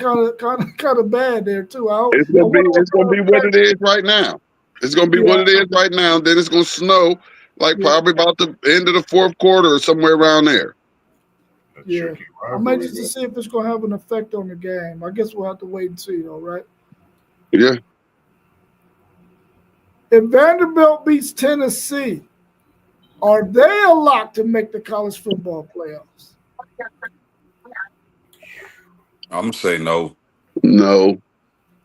bad there too. It's gonna be what it is right now. It's gonna be what it is right now. Then it's gonna snow probably about the end of the 4th quarter or somewhere around there. Yeah, I'm anxious to see if it's gonna have an effect on the game. I guess we'll have to wait and see, though, right? Yeah. If Vanderbilt beats Tennessee, are they a lock to make the college football playoffs? I'm gonna say no. No.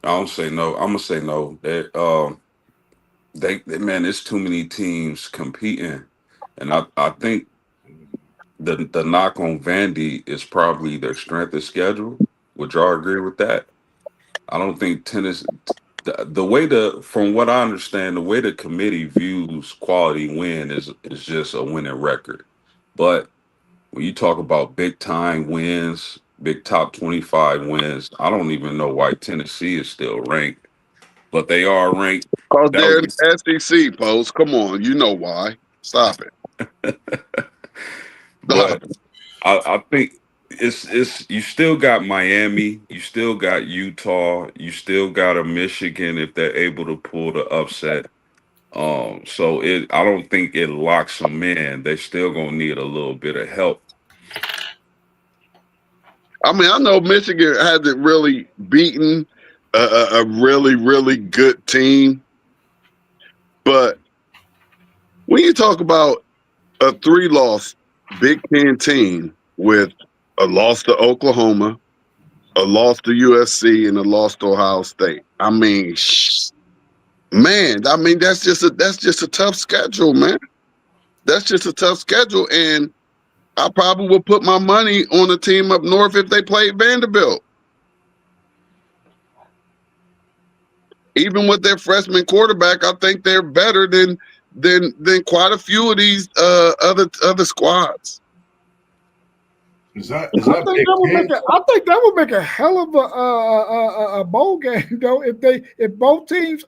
I don't say no. I'm gonna say no. They man, there's too many teams competing, and I think the knock on Vandy is probably their strength of schedule. Would y'all agree with that? I don't think tennis. The way from what I understand, the way the committee views quality win is just a winning record. But when you talk about big time wins, big top 25 wins, I don't even know why Tennessee is still ranked, but they are ranked. Because That they're would in the SEC, folks. Come on, you know why. Stop it. But I think it's you still got Miami, you still got Utah, you still got a Michigan if they're able to pull the upset. So I don't think it locks them in. They still gonna need a little bit of help. I mean, I know Michigan hasn't really beaten a really, really good team, but when you talk about a 3-loss Big Ten team with a loss to Oklahoma, a loss to USC, and a loss to Ohio State, I mean, man, that's just a tough schedule, man. That's just a tough schedule, and I probably would put my money on a team up north if they played Vanderbilt. Even with their freshman quarterback, I think they're better than quite a few of these other squads. I think that would make a hell of a bowl game, though. If both teams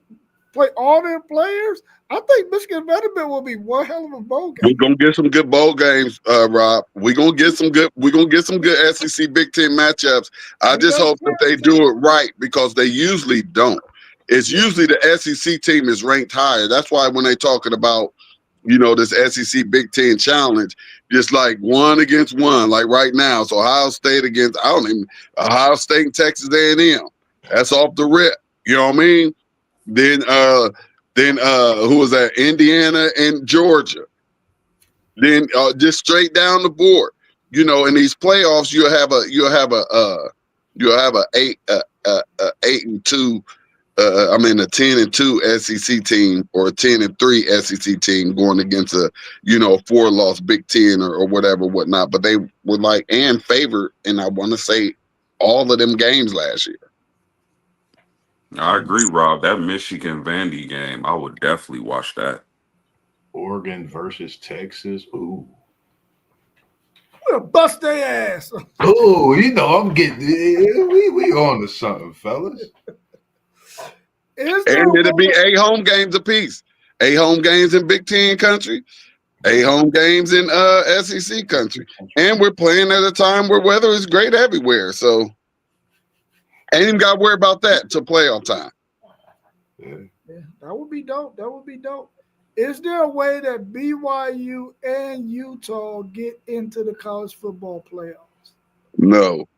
play all their players, I think Michigan Vanderbilt will be one hell of a bowl game. We're gonna get some good bowl games, Rob. We're gonna get some good SEC Big Ten matchups. I just hope that they do it right, because they usually don't. It's usually the SEC team is ranked higher. That's why when they're talking about, this SEC Big Ten challenge, just like 1 against 1, like right now. It's Ohio State against Ohio State and Texas A&M. That's off the rip. You know what I mean? Then who was that? Indiana and Georgia. Then just straight down the board. In these playoffs, you'll have a 8-2. A 10-2 SEC team or a 10-3 SEC team going against a 4-loss Big Ten or whatnot. But they were favored, and I want to say all of them games last year. I agree, Rob. That Michigan Vandy game, I would definitely watch that. Oregon versus Texas. Ooh. We'll bust their ass. Oh, I'm getting we on to something, fellas. Is there And a it'll be way? 8 home games apiece. 8 home games in Big Ten country, 8 home games in SEC country. And we're playing at a time where weather is great everywhere. So ain't even got to worry about that till playoff time. Yeah, that would be dope. That would be dope. Is there a way that BYU and Utah get into the college football playoffs? No.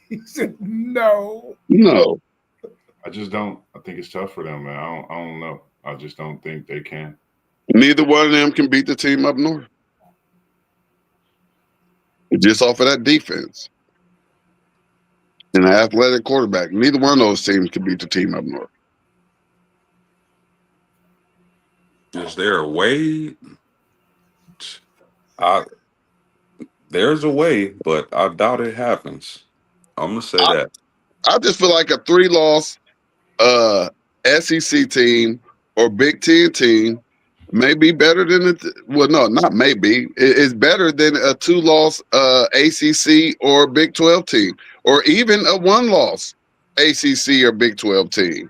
He said no. No. I just don't. I think it's tough for them, man. I don't know. I just don't think they can. Neither one of them can beat the team up north. Just off of that defense and an athletic quarterback. Neither one of those teams can beat the team up north. Is there a way? I There's a way, but I doubt it happens. I'm gonna say that. I just feel like a 3-loss SEC team or Big Ten team may be better than well, no, not maybe. It's better than a 2-loss ACC or Big 12 team, or even a 1-loss ACC or Big 12 team.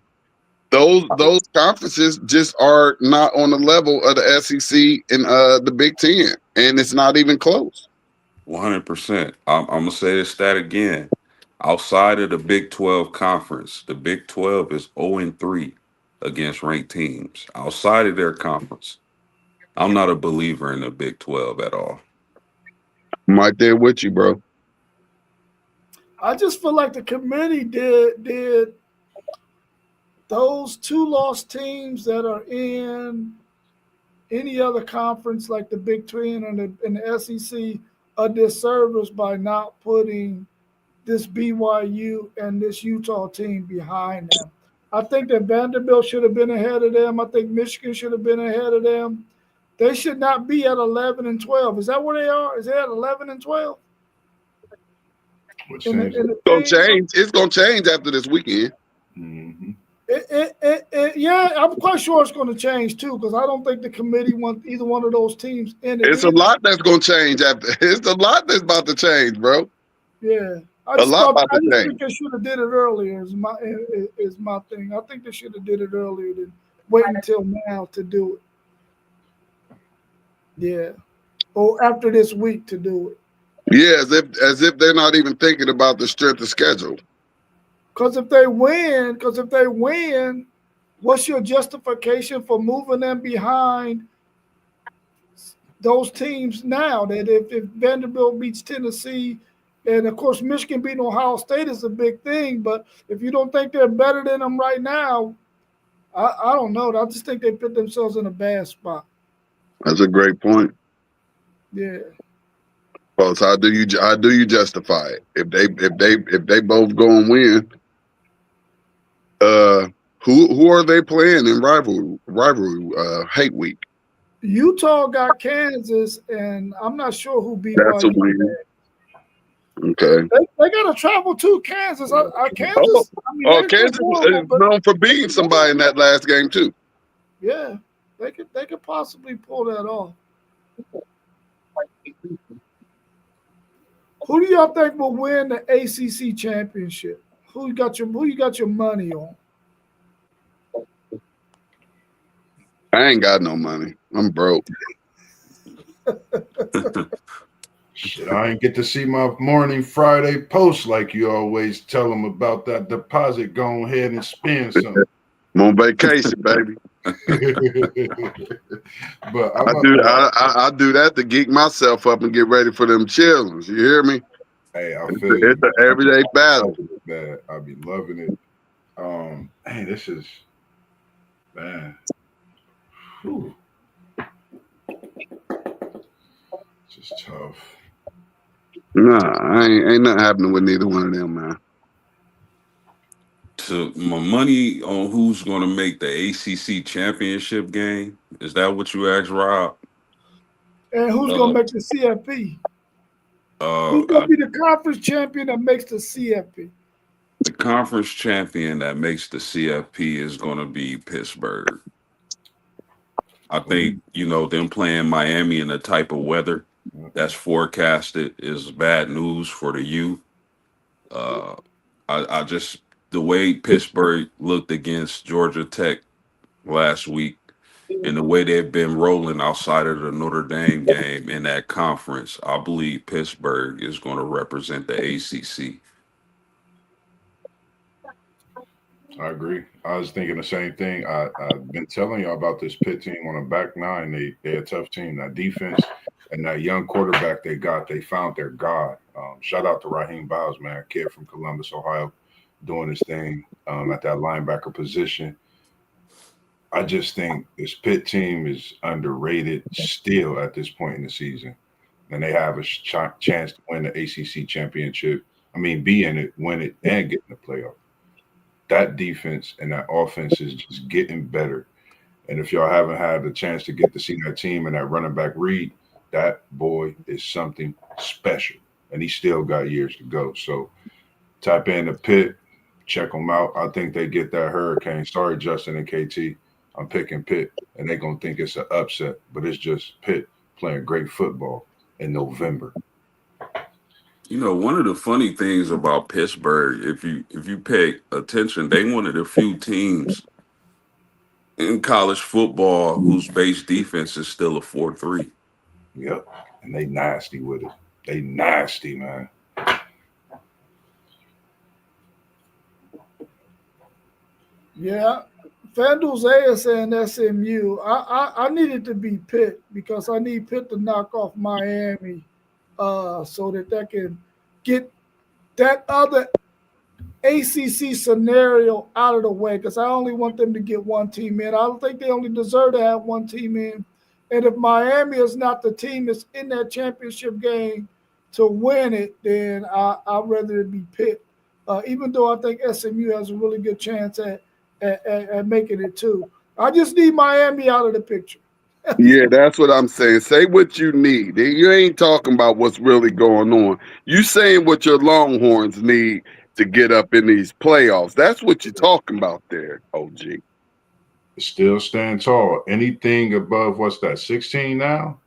Those conferences just are not on the level of the SEC and the Big Ten, and it's not even close. 100%. I'm gonna say this stat again. Outside of the Big 12 conference, the Big 12 is 0-3 against ranked teams. Outside of their conference, I'm not a believer in the Big 12 at all. I'm right there with you, bro. I just feel like the committee did those 2-loss teams that are in any other conference like the Big 12 and the SEC a disservice by not putting this BYU and this Utah team behind them. I think that Vanderbilt should have been ahead of them. I think Michigan should have been ahead of them. They should not be at 11 and 12. Is that where they are? Is they at 11 and 12? Which In the, seems in the It's gonna thing? change. It's gonna change after this weekend. Yeah, I'm quite sure it's going to change too because I don't think the committee wants either one of those teams in it. It's a lot that's gonna change after. It's a lot that's about to change, bro. Yeah, A lot about I to just change. think they should have did it earlier. Is my thing. I think they should have did it earlier than wait until now to do it. Yeah, or after this week to do it. Yeah, as if they're not even thinking about the strength of schedule. Because if they win, what's your justification for moving them behind those teams now? That if Vanderbilt beats Tennessee, and of course Michigan beating Ohio State is a big thing, but if you don't think they're better than them right now, I don't know. I just think they put themselves in a bad spot. That's a great point. Yeah. Folks, how do you justify it? If they both go and win, who are they playing in rivalry hate week? Utah got Kansas, and I'm not sure who That's a BYU. win. Okay. They got to travel to Kansas. Kansas. I mean, Oh, they're Kansas horrible, is but known for beating somebody in that last game too. yeah, they could possibly pull that off. Who do y'all think will win the ACC championship? Who you got your money on? I ain't got no money. I'm broke. shit. I ain't get to see my morning Friday post like you always tell them about that deposit. Go ahead and spend something. I'm on vacation, baby. But I do that to geek myself up and get ready for them chillings. You hear me? hey, I feel you. It's an everyday battle. Man, I be loving it. Hey, this is man. Whew. It's just tough. Nah, ain't nothing happening with neither one of them, man. To my money on who's going to make the ACC championship game. Is that what you asked, Rob? And who's Uh, gonna make the CFP? Who's gonna be the conference champion that makes the CFP? The conference champion that makes the CFP is going to be Pittsburgh. I think, them playing Miami in the type of weather that's forecasted is bad news for the youth. Uh, I just, the way Pittsburgh looked against Georgia Tech last week and the way they've been rolling outside of the Notre Dame game in that conference, I believe Pittsburgh is going to represent the ACC. I agree. I was thinking the same thing. I've been telling y'all about this Pitt team on a back nine. They're a tough team. That defense and that young quarterback they got, they found their god. Shout out to Raheem Biles, man, kid from Columbus, Ohio, doing his thing at that linebacker position. I just think this Pitt team is underrated still at this point in the season, and they have a chance to win the ACC championship. I mean, be in it, win it, and get in the playoff. That defense and that offense is just getting better. And if y'all haven't had the chance to get to see that team and that running back Reed, that boy is something special. And he still got years to go. So tap in the Pitt, check them out. I think they get that hurricane. Sorry, Justin and KT. I'm picking Pitt, and they're gonna think it's an upset, but it's just Pitt playing great football in November. One of the funny things about Pittsburgh, if you pay attention, they one of the few teams in college football whose base defense is still a 4-3. Yep. And they nasty with it. They nasty, man. Yeah. FanDuel Zaya saying SMU. I needed to be Pitt because I need Pitt to knock off Miami so that can get that other ACC scenario out of the way because I only want them to get one team in. I don't think they only deserve to have one team in. And if Miami is not the team that's in that championship game to win it, then I'd rather it be Pitt. Even though I think SMU has a really good chance at making it too. I just need Miami out of the picture. Yeah, that's what I'm saying. Say what you need. You ain't talking about what's really going on. You saying what your Longhorns need to get up in these playoffs. That's what you're talking about there, OG. Still stand tall. Anything above what's that, 16 now?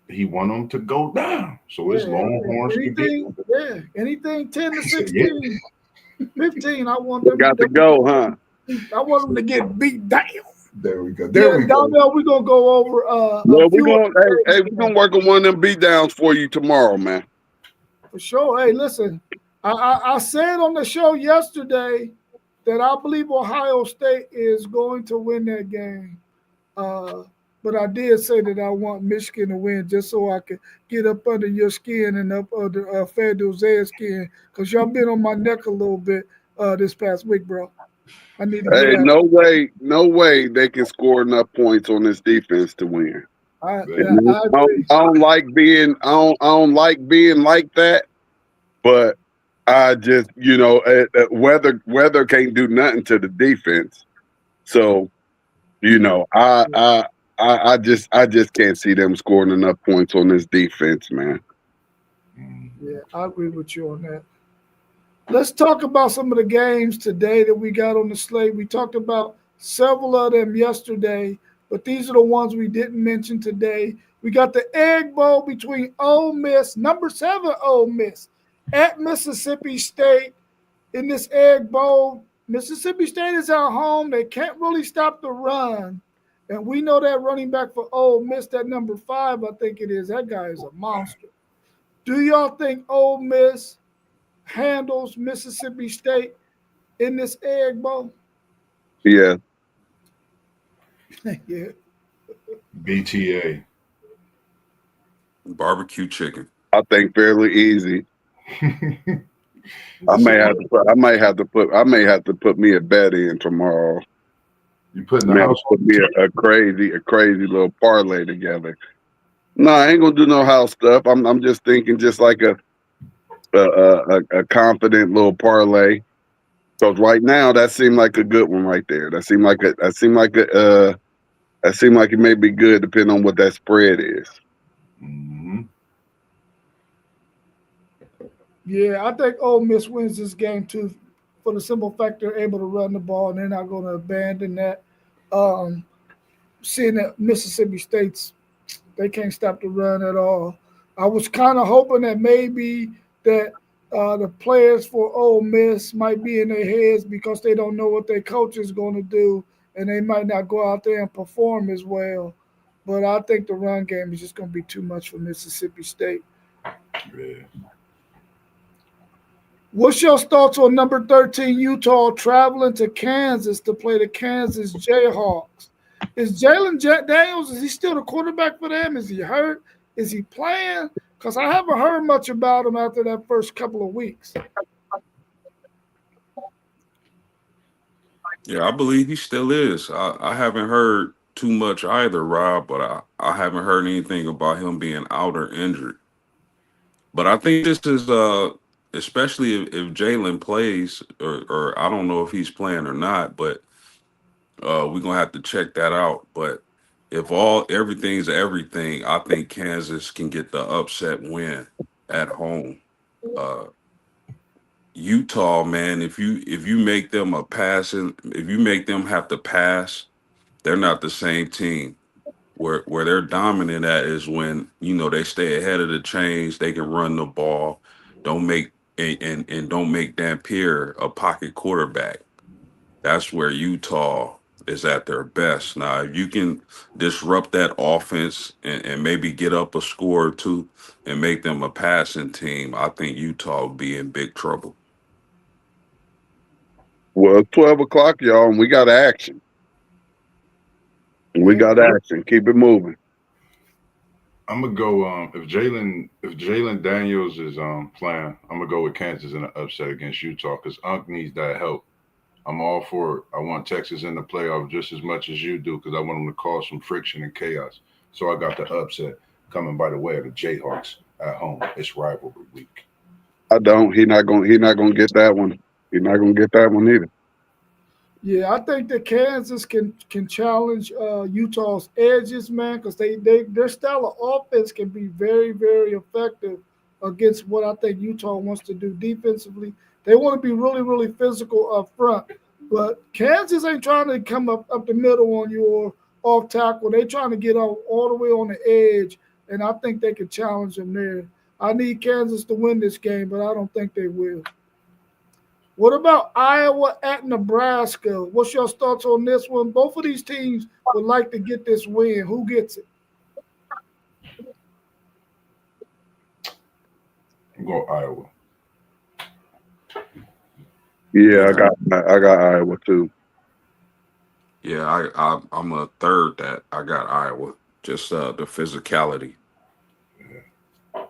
He want them to go down. So it's Longhorns to get. Anything 10 to He said, yeah. 16, 15, I want them Got to go, huh? I want them to get beat down. There we go. There we go. We're gonna go over well, we're gonna work on one of them beat downs for you tomorrow, man. For sure. Hey, listen, I said on the show yesterday that I believe Ohio State is going to win that game. But I did say that I want Michigan to win just so I could get up under your skin and up under FanDuel Zay's skin because y'all been on my neck a little bit this past week, bro. I need to hey, no way they can score enough points on this defense to win. I don't like being like that, but I just weather can't do nothing to the defense. So, I just can't see them scoring enough points on this defense, man. Yeah, I agree with you on that. Let's talk about some of the games today that we got on the slate. We talked about several of them yesterday, but these are the ones we didn't mention today. We got the Egg Bowl between Ole Miss, number 7 Ole Miss, at Mississippi State. In this Egg Bowl, Mississippi State is at home. They can't really stop the run. And we know that running back for Ole Miss, that number 5, I think it is, that guy is a monster. Do y'all think Ole Miss handles Mississippi State in this Egg Bowl? Yeah. Yeah. BTA. Barbecue chicken. I think fairly easy. I may have to put me a bet in tomorrow. You putting the house put me a crazy little parlay together. No, I ain't gonna do no house stuff. I'm just thinking just like a confident little parlay. Because right now that seemed like a good one right there. That seemed like it may be good depending on what that spread is. Mm-hmm. Yeah, I think Ole Miss wins this game too, for the simple fact they're able to run the ball and they're not going to abandon that. seeing that Mississippi State's they can't stop the run at all. I was kind of hoping that maybe that the players for Ole Miss might be in their heads because they don't know what their coach is going to do, and they might not go out there and perform as well. But I think the run game is just going to be too much for Mississippi State. Yeah. What's your thoughts on number 13 Utah traveling to Kansas to play the Kansas Jayhawks? Is Jalen Daniels, is he still the quarterback for them? Is he hurt? Is he playing? Because I haven't heard much about him after that first couple of weeks. Yeah, I believe he still is. I haven't heard too much either, Rob, but I haven't heard anything about him being out or injured. But I think this is especially if Jalen plays, or I don't know if he's playing or not, but we're gonna have to check that out. But if everything's everything, I think Kansas can get the upset win at home. Uh, Utah, man, if you make them if you make them have to pass, they're not the same team. Where they're dominant at is when they stay ahead of the chains, they can run the ball, don't make and don't make Dampier a pocket quarterback. That's where Utah is at their best. Now, if you can disrupt that offense and maybe get up a score or two and make them a passing team, I think Utah will be in big trouble. Well, it's 12 o'clock, y'all, and we got action. We got action. Keep it moving. I'm gonna go. If Jalen Daniels is playing, I'm gonna go with Kansas in an upset against Utah because Unc needs that help. I'm all for it. I want Texas in the playoff just as much as you do because I want them to cause some friction and chaos. So I got the upset coming by the way of the Jayhawks at home. It's rivalry week. I don't. He not gonna. He not gonna get that one. He's not gonna get that one either. Yeah, I think that Kansas can challenge Utah's edges, man, because their style of offense can be very, very effective against what I think Utah wants to do defensively. They want to be really, really physical up front, but Kansas ain't trying to come up the middle on you or off tackle. They trying to get all the way on the edge, and I think they can challenge them there. I need Kansas to win this game, but I don't think they will. What about Iowa at Nebraska? What's your thoughts on this one? Both of these teams would like to get this win. Who gets it? I'm going Iowa. Yeah, Yeah, I got Iowa too. yeah, I'm a third that I got Iowa. Just the physicality.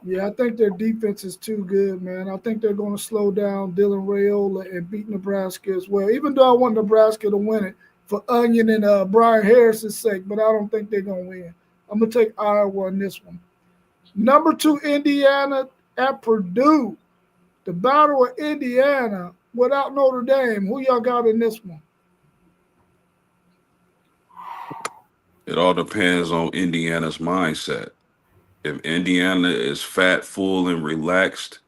Yeah, I think their defense is too good, man. I think they're going to slow down Dylan Rayola and beat Nebraska as well. Even though I want Nebraska to win it for Onion and Brian Harris's sake, but I don't think they're going to win. I'm going to take Iowa on this one. Number 2, Indiana at Purdue. The Battle of Indiana without Notre Dame. Who y'all got in this one? It all depends on Indiana's mindset. If Indiana is fat, full, and relaxed,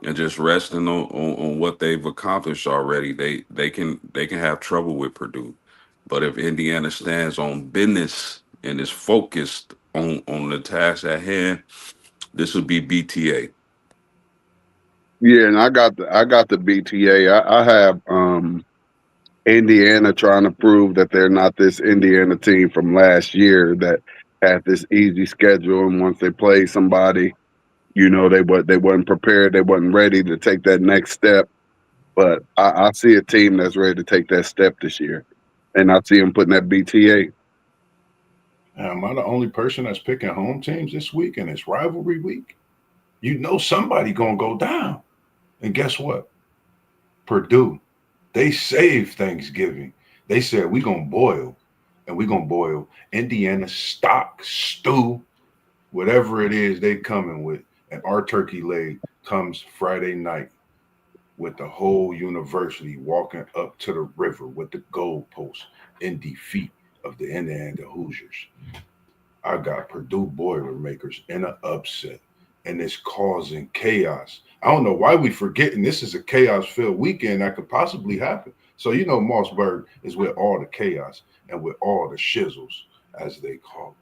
and just resting on what they've accomplished already, they can have trouble with Purdue. But if Indiana stands on business and is focused on the task at hand, this would be BTA. Yeah, and I got the BTA. I have Indiana trying to prove that they're not this Indiana team from last year that had this easy schedule, and once they play somebody, they wasn't prepared, they wasn't ready to take that next step. But I see a team that's ready to take that step this year, and I see them putting that BTA. Am I the only person that's picking home teams this week and it's rivalry week? You know somebody gonna go down. And guess what? Purdue. They saved Thanksgiving. They said we gonna boil, and we gonna boil Indiana stock stew, whatever it is they coming with. And our turkey leg comes Friday night with the whole university walking up to the river with the goalpost in defeat of the Indiana Hoosiers. I got Purdue Boilermakers in an upset, and it's causing chaos. I don't know why we forgetting this is a chaos-filled weekend that could possibly happen. So Mossberg is with all the chaos and with all the shizzles as they call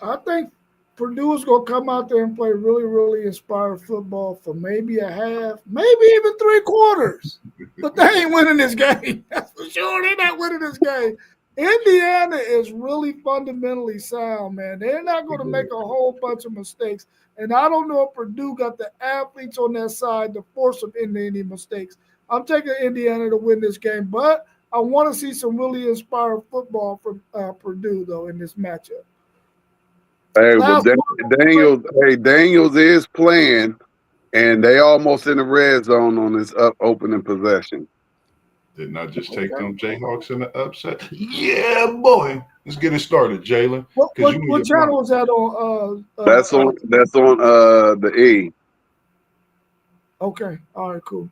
I think Purdue is going to come out there and play really, really inspired football for maybe a half, maybe even 3/4. But they ain't winning this game. That's for sure. They're not winning this game. Indiana is really fundamentally sound, man. They're not going to make a whole bunch of mistakes. And I don't know if Purdue got the athletes on their side to force them into any mistakes. I'm taking Indiana to win this game, but I want to see some really inspired football from Purdue, though, in this matchup. Hey, but Daniels is playing, and they almost in the red zone on this opening possession. Didn't I just take them Jayhawks in the upset? Yeah, boy. Let's get it started, Jalen. What channel was that on? That's on the E. Okay. All right, cool.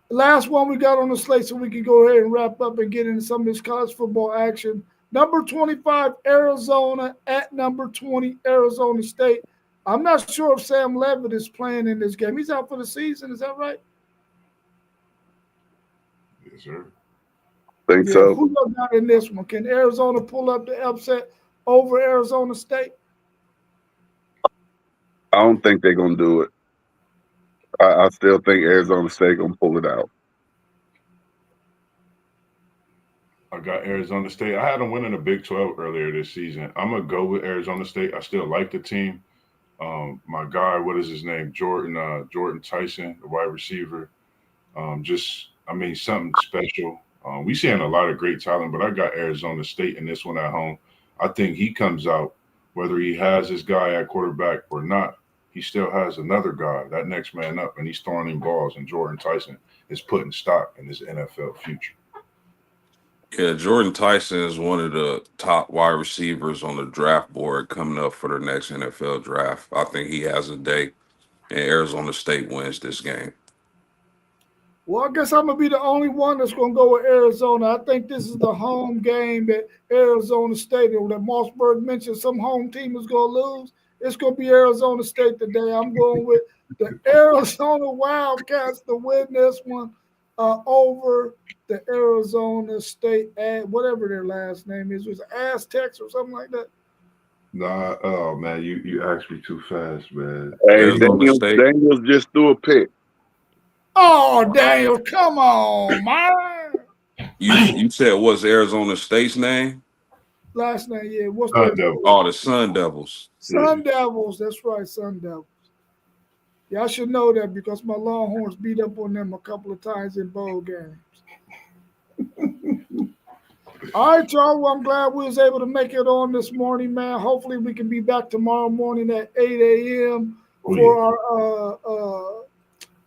The last one we got on the slate, so we can go ahead and wrap up and get into some of this college football action. Number 25, Arizona at number 20, Arizona State. I'm not sure if Sam Levitt is playing in this game. He's out for the season. Is that right? Yes, sir. Think so. Who goes out in this one? Can Arizona pull up the upset over Arizona State? I don't think they're going to do it. I still think Arizona State going to pull it out. I got Arizona State. I had them winning the Big 12 earlier this season. I'm going to go with Arizona State. I still like the team. My guy, what is his name? Jordan Tyson, the wide receiver. Something special. We seeing a lot of great talent, but I got Arizona State in this one at home. I think he comes out, whether he has his guy at quarterback or not, he still has another guy, that next man up, and he's throwing him balls, and Jordan Tyson is putting stock in his NFL future. Yeah, Jordan Tyson is one of the top wide receivers on the draft board coming up for the next NFL draft. I think he has a day, and Arizona State wins this game. Well, I guess I'm going to be the only one that's going to go with Arizona. I think this is the home game at Arizona Stadium that Mossberg mentioned some home team is going to lose. It's going to be Arizona State today. I'm going with the Arizona Wildcats to win this one over the Arizona State, whatever their last name is. Was it Aztecs or something like that? Nah, oh, man, you asked me too fast, man. Hey, Daniels just threw a pick. Oh, Daniel, come on, man. You said what's Arizona State's name? Last name, yeah. What's Sun Devils. Oh, the Sun Devils. Sun Devils, that's right, Sun Devils. Yeah, I should know that because my Longhorns beat up on them a couple of times in bowl games. All right, y'all. Well, I'm glad we was able to make it on this morning, man. Hopefully we can be back tomorrow morning at 8 a.m. for our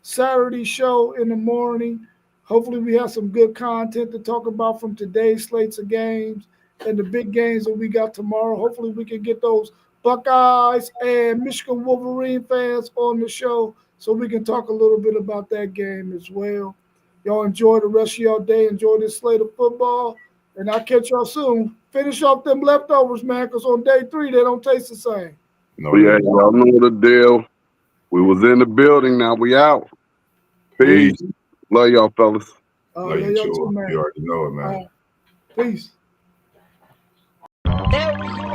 Saturday show in the morning. Hopefully we have some good content to talk about from today's slates of games and the big games that we got tomorrow. Hopefully we can get those Buckeyes and Michigan Wolverine fans on the show so we can talk a little bit about that game as well. Y'all enjoy the rest of y'all day. Enjoy this slate of football. And I'll catch y'all soon. Finish off them leftovers, man, because on day 3, they don't taste the same. No, yeah, y'all know the deal. We was in the building. Now we out. Peace. Love y'all, fellas. Love you too, man. You already know it, man. Peace. There we go.